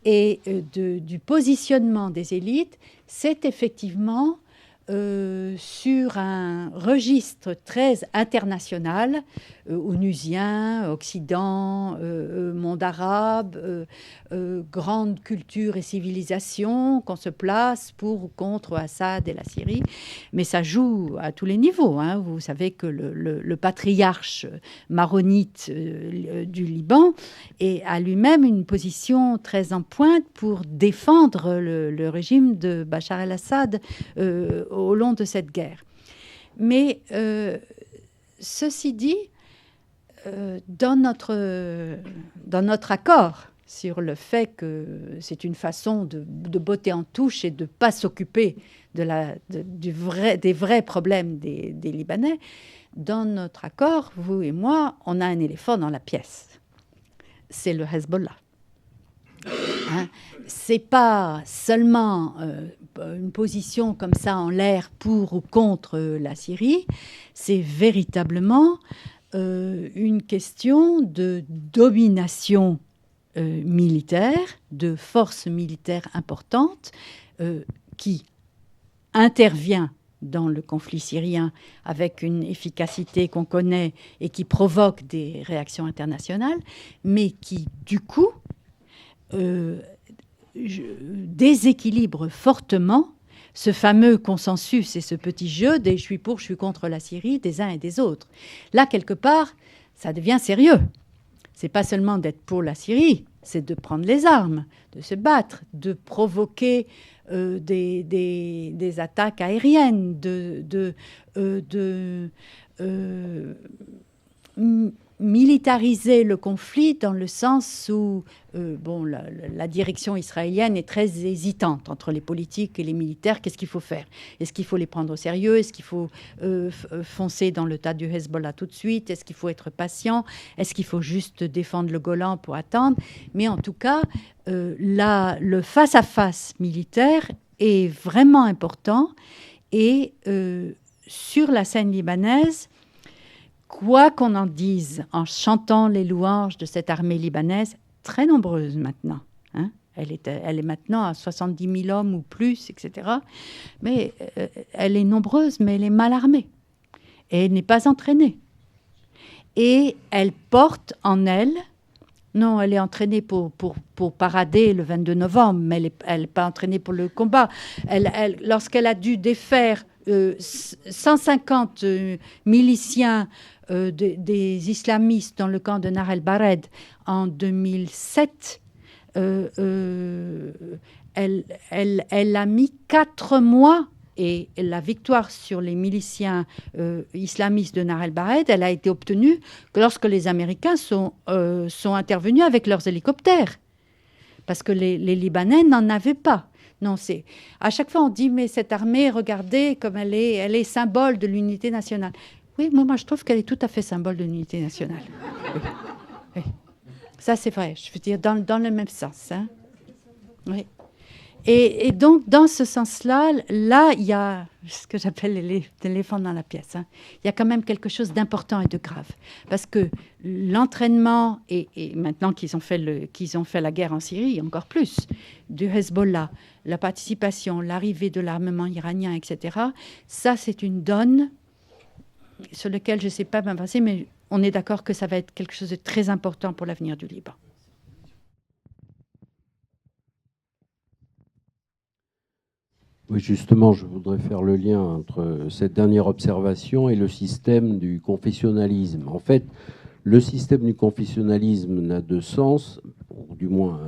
et du positionnement des élites, c'est effectivement sur un registre très international, onusien, Occident, monde arabe, grande culture et civilisation, qu'on se place pour ou contre Assad et la Syrie. Mais ça joue à tous les niveaux. Vous savez que le patriarche maronite du Liban a lui-même une position très en pointe pour défendre le régime de Bachar el-Assad au long de cette guerre. Mais ceci dit, dans notre accord sur le fait que c'est une façon de botter en touche et de ne pas s'occuper des vrais problèmes des Libanais, dans notre accord, vous et moi, on a un éléphant dans la pièce. C'est le Hezbollah. C'est pas seulement une position comme ça en l'air pour ou contre la Syrie, c'est véritablement une question de domination militaire, de force militaire importante qui intervient dans le conflit syrien avec une efficacité qu'on connaît et qui provoque des réactions internationales, mais qui, du coup, déséquilibre fortement ce fameux consensus et ce petit jeu des je suis pour, je suis contre la Syrie des uns et des autres. Là, quelque part, ça devient sérieux. C'est pas seulement d'être pour la Syrie, c'est de prendre les armes, de se battre, de provoquer des attaques aériennes, militariser le conflit dans le sens où la direction israélienne est très hésitante entre les politiques et les militaires. Qu'est-ce qu'il faut faire ? Est-ce qu'il faut les prendre au sérieux ? Est-ce qu'il faut foncer dans le tas du Hezbollah tout de suite ? Est-ce qu'il faut être patient ? Est-ce qu'il faut juste défendre le Golan pour attendre ? Mais en tout cas, le face-à-face militaire est vraiment important. Et sur la scène libanaise, quoi qu'on en dise, en chantant les louanges de cette armée libanaise, très nombreuse maintenant, elle est maintenant à 70 000 hommes ou plus, etc. Mais elle est nombreuse, mais elle est mal armée. Et elle n'est pas entraînée. Et elle porte en elle... Non, elle est entraînée pour parader le 22 novembre, mais elle n'est pas entraînée pour le combat. Lorsqu'elle a dû défaire 150 miliciens des islamistes dans le camp de Nar el-Bared en 2007, elle a mis 4 mois, et la victoire sur les miliciens islamistes de Nar el-Bared, elle a été obtenue que lorsque les Américains sont intervenus avec leurs hélicoptères, parce que les Libanais n'en avaient pas. Non, c'est à chaque fois on dit mais cette armée, regardez comme elle est symbole de l'unité nationale. Oui, moi je trouve qu'elle est tout à fait symbole de l'unité nationale. Oui. Oui. Ça c'est vrai. Je veux dire dans le même sens. Hein. Oui. Et donc dans ce sens-là, là il y a ce que j'appelle l'éléphant dans la pièce. Hein. Il y a quand même quelque chose d'important et de grave, parce que l'entraînement et maintenant qu'ils ont fait la guerre en Syrie, encore plus du Hezbollah, la participation, l'arrivée de l'armement iranien, etc. Ça c'est une donne sur laquelle je ne sais pas m'avancer, mais on est d'accord que ça va être quelque chose de très important pour l'avenir du Liban. Oui, justement, je voudrais faire le lien entre cette dernière observation et le système du confessionnalisme. En fait, le système du confessionnalisme n'a de sens, ou du moins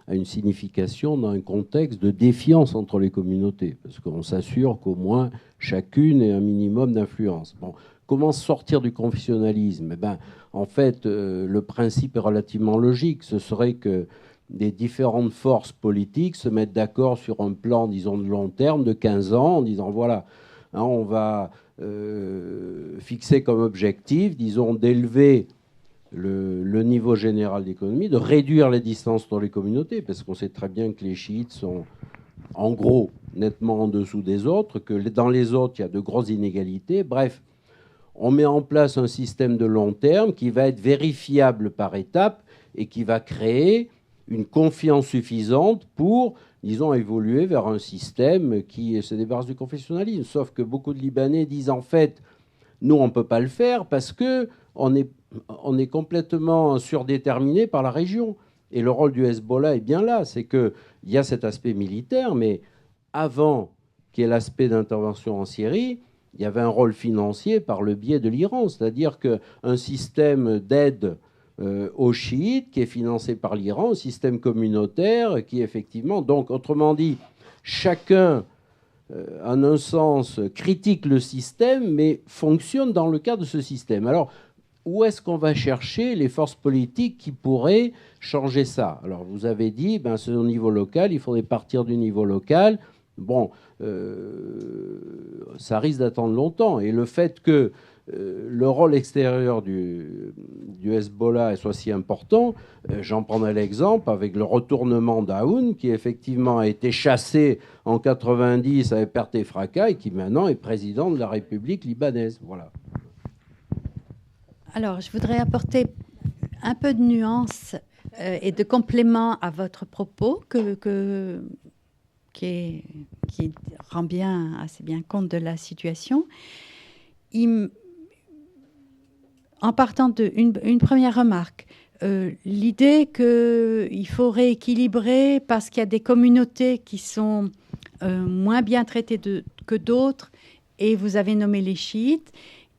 a une signification dans un contexte de défiance entre les communautés, parce qu'on s'assure qu'au moins chacune ait un minimum d'influence. Bon, comment sortir du confessionnalisme ? Eh ben, en fait, le principe est relativement logique. Ce serait que des différentes forces politiques se mettent d'accord sur un plan, disons, de long terme, de 15 ans, en disant, voilà, hein, on va fixer comme objectif, disons, d'élever le niveau général d'économie, de réduire les distances entre les communautés, parce qu'on sait très bien que les chiites sont, en gros, nettement en dessous des autres, que dans les autres, il y a de grosses inégalités. Bref, on met en place un système de long terme qui va être vérifiable par étapes et qui va créer une confiance suffisante pour, disons, évoluer vers un système qui se débarrasse du confessionnalisme. Sauf que beaucoup de Libanais disent, en fait, nous, on ne peut pas le faire parce qu'on est complètement surdéterminé par la région. Et le rôle du Hezbollah est bien là. C'est qu'il y a cet aspect militaire, mais avant qu'il y ait l'aspect d'intervention en Syrie, il y avait un rôle financier par le biais de l'Iran. C'est-à-dire qu'un système d'aide aux chiites, qui est financé par l'Iran, un système communautaire qui effectivement, donc autrement dit, chacun, en un sens, critique le système, mais fonctionne dans le cadre de ce système. Alors, où est-ce qu'on va chercher les forces politiques qui pourraient changer ça ? Alors, vous avez dit, ben, c'est au niveau local, il faudrait partir du niveau local. Bon, ça risque d'attendre longtemps. Et le fait que le rôle extérieur du Hezbollah soit si important, j'en prendrai l'exemple avec le retournement d'Aoun, qui effectivement a été chassé en 90 avec perte et fracas et qui maintenant est président de la République libanaise. Voilà. Alors, je voudrais apporter un peu de nuance et de complément à votre propos qui rend assez bien compte de la situation. En partant d'une première remarque, l'idée qu'il faut rééquilibrer parce qu'il y a des communautés qui sont moins bien traitées que d'autres, et vous avez nommé les chiites,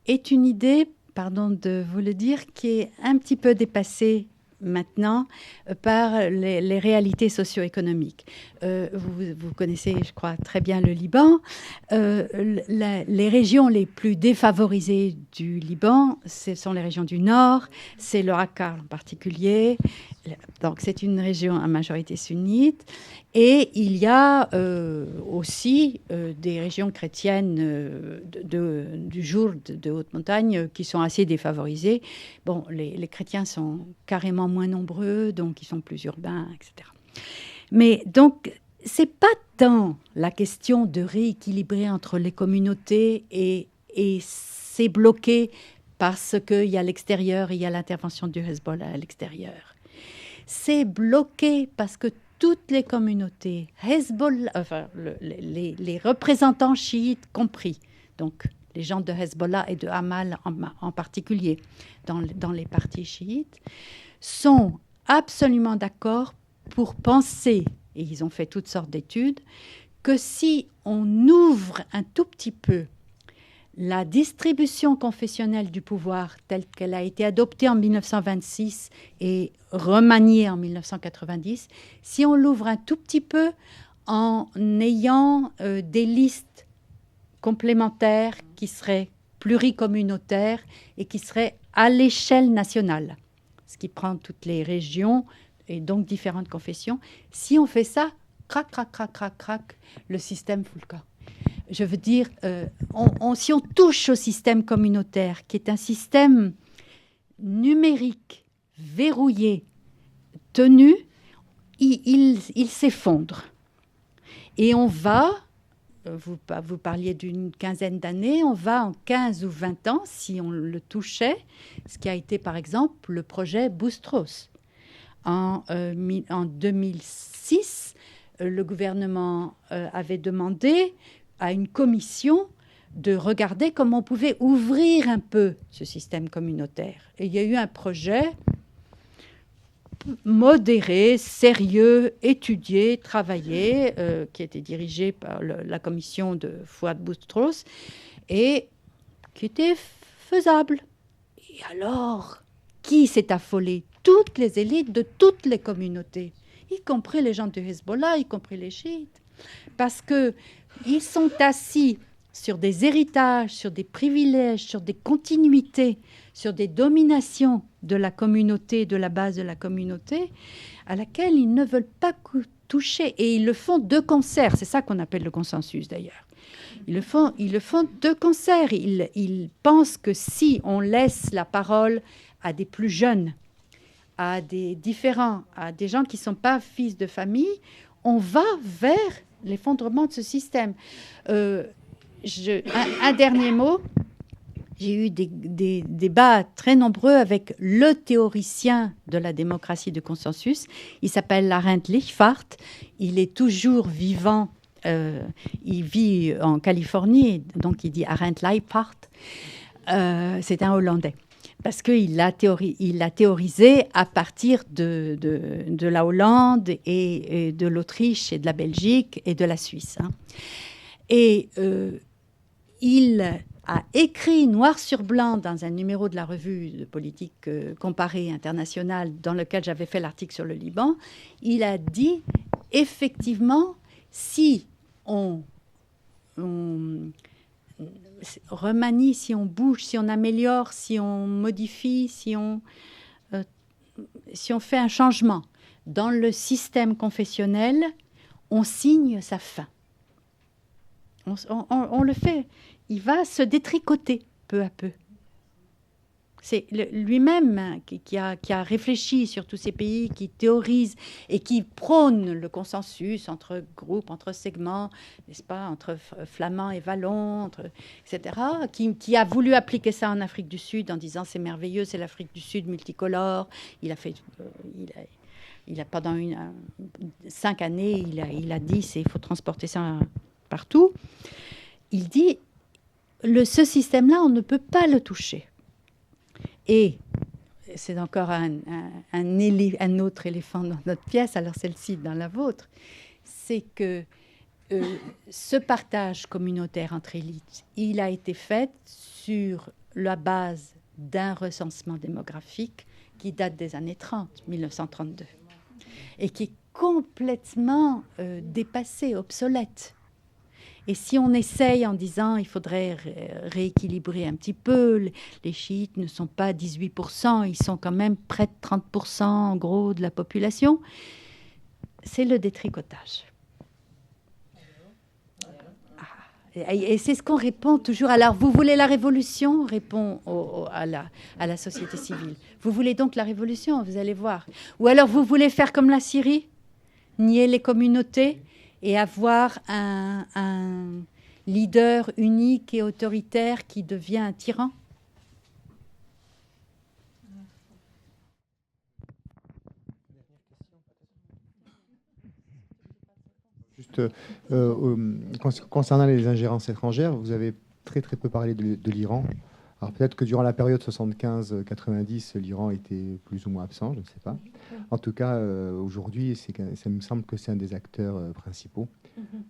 est une idée, pardon de vous le dire, qui est un petit peu dépassée maintenant par les réalités socio-économiques. Vous connaissez, je crois, très bien le Liban. Les régions les plus défavorisées du Liban, ce sont les régions du Nord, c'est le Raqqa en particulier. Donc, c'est une région à majorité sunnite. Et il y a aussi des régions chrétiennes du Jour de haute montagne qui sont assez défavorisées. Bon, les chrétiens sont carrément moins nombreux, donc ils sont plus urbains, etc. Mais donc, c'est pas tant la question de rééquilibrer entre les communautés et c'est bloqué parce qu'il y a l'extérieur et il y a l'intervention du Hezbollah à l'extérieur. C'est bloqué parce que toutes les communautés, Hezbollah, enfin, les représentants chiites compris, donc les gens de Hezbollah et de Hamal en particulier, dans les partis chiites, sont absolument d'accord pour penser, et ils ont fait toutes sortes d'études, que si on ouvre un tout petit peu la distribution confessionnelle du pouvoir telle qu'elle a été adoptée en 1926 et remaniée en 1990, si on l'ouvre un tout petit peu en ayant des listes complémentaires qui seraient pluricommunautaires et qui seraient à l'échelle nationale, ce qui prend toutes les régions et donc différentes confessions, si on fait ça, crac, crac, crac, crac, crac, le système fout le camp. Je veux dire, si on touche au système communautaire, qui est un système numérique, verrouillé, tenu, il s'effondre. Et on va, vous parliez d'une quinzaine d'années, on va en 15 ou 20 ans, si on le touchait, ce qui a été par exemple le projet Boustros. En 2006, le gouvernement avait demandé à une commission de regarder comment on pouvait ouvrir un peu ce système communautaire. Et il y a eu un projet modéré, sérieux, étudié, travaillé, qui était dirigé par la commission de Fouad Boutros et qui était faisable. Et alors, qui s'est affolé? Toutes les élites de toutes les communautés, y compris les gens du Hezbollah, y compris les chiites, parce qu'ils sont assis sur des héritages, sur des privilèges, sur des continuités, sur des dominations de la communauté, de la base de la communauté, à laquelle ils ne veulent pas toucher. Et ils le font de concert. C'est ça qu'on appelle le consensus, d'ailleurs. Ils le font de concert. Ils pensent que si on laisse la parole à des plus jeunes, à des différents, à des gens qui ne sont pas fils de famille, on va vers l'effondrement de ce système. Un dernier mot. J'ai eu des débats très nombreux avec le théoricien de la démocratie de consensus. Il s'appelle Arendt Lichtfart. Il est toujours vivant. Il vit en Californie, donc il dit Arendt Lichtfart. C'est un Hollandais. Parce qu'il l'a théorisé à partir de la Hollande et de l'Autriche et de la Belgique et de la Suisse. Hein. Et il a écrit noir sur blanc dans un numéro de la revue de politique comparée internationale dans lequel j'avais fait l'article sur le Liban, il a dit effectivement, si on remanie, si on bouge, si on améliore, si on modifie, si on fait un changement dans le système confessionnel, on signe sa fin. On le fait. Il va se détricoter peu à peu. C'est lui-même qui a réfléchi sur tous ces pays, qui théorise et qui prône le consensus entre groupes, entre segments, n'est-ce pas, entre flamands et wallons, etc., qui a voulu appliquer ça en Afrique du Sud en disant c'est merveilleux, c'est l'Afrique du Sud multicolore. Il a pendant 5 années, il a dit il faut transporter ça partout. Il dit ce système-là, on ne peut pas le toucher. Et c'est encore un autre éléphant dans notre pièce, alors celle-ci dans la vôtre, c'est que ce partage communautaire entre élites, il a été fait sur la base d'un recensement démographique qui date des années 30, 1932, et qui est complètement dépassé, obsolète. Et si on essaye en disant il faudrait rééquilibrer un petit peu, les chiites ne sont pas 18%, ils sont quand même près de 30% en gros de la population, c'est le détricotage. Et c'est ce qu'on répond toujours. Alors, vous voulez la révolution? On répond à la société civile. Vous voulez donc la révolution? Vous allez voir. Ou alors, vous voulez faire comme la Syrie? Nier les communautés et avoir un leader unique et autoritaire qui devient un tyran? Juste concernant les ingérences étrangères, vous avez très très peu parlé de l'Iran. Alors peut-être que durant la période 75-90, l'Iran était plus ou moins absent, je ne sais pas. En tout cas, aujourd'hui, ça me semble que c'est un des acteurs principaux.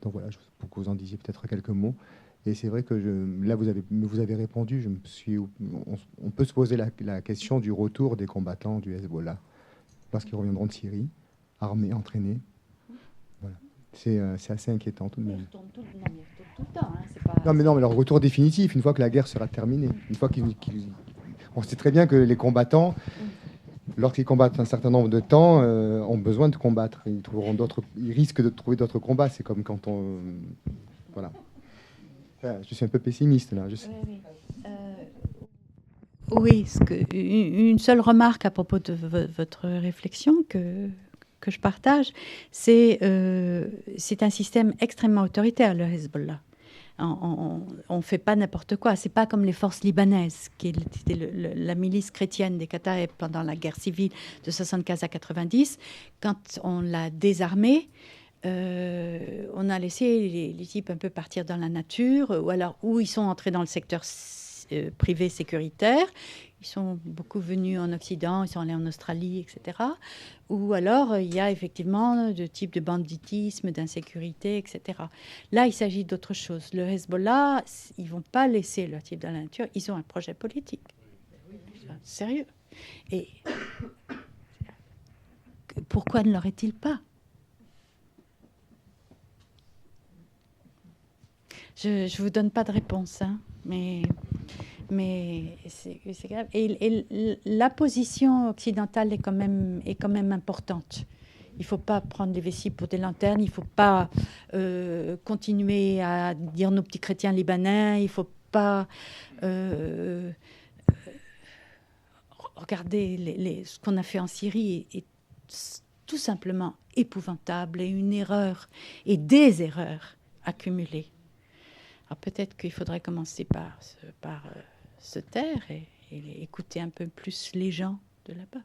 Donc voilà, pour que vous en disiez peut-être quelques mots. Et c'est vrai que là, vous avez répondu. On peut se poser la question du retour des combattants du Hezbollah lorsqu'ils reviendront de Syrie, armés, entraînés. Voilà. C'est assez inquiétant tout de même. Tout le temps, hein, non, mais leur retour définitif, une fois que la guerre sera terminée. Une fois on sait très bien que les combattants, lorsqu'ils combattent un certain nombre de temps, ont besoin de combattre. Ils risquent de trouver d'autres combats. C'est comme quand on... Voilà. Je suis un peu pessimiste, là. Je sais. Oui, une seule remarque à propos de votre réflexion que je partage, c'est un système extrêmement autoritaire, le Hezbollah. On ne fait pas n'importe quoi. C'est pas comme les forces libanaises, qui étaient la milice chrétienne des Kataeb pendant la guerre civile de 75 à 90. Quand on l'a désarmée, on a laissé les types un peu partir dans la nature, ou alors où ils sont entrés dans le secteur privé sécuritaire. Ils sont beaucoup venus en Occident, ils sont allés en Australie, etc. Ou alors, il y a effectivement de types de banditisme, d'insécurité, etc. Là, il s'agit d'autre chose. Le Hezbollah, ils ne vont pas laisser leur type dans la nature. Ils ont un projet politique. Sérieux. Et pourquoi ne l'aurait-il pas? Je ne vous donne pas de réponse, hein, mais c'est grave. Et la position occidentale est quand même importante. Il ne faut pas prendre les vessies pour des lanternes. Il ne faut pas continuer à dire nos petits chrétiens libanais. Il ne faut pas regarder ce qu'on a fait en Syrie est tout simplement épouvantable et une erreur et des erreurs accumulées. Alors peut-être qu'il faudrait commencer par se taire et écouter un peu plus les gens de là-bas.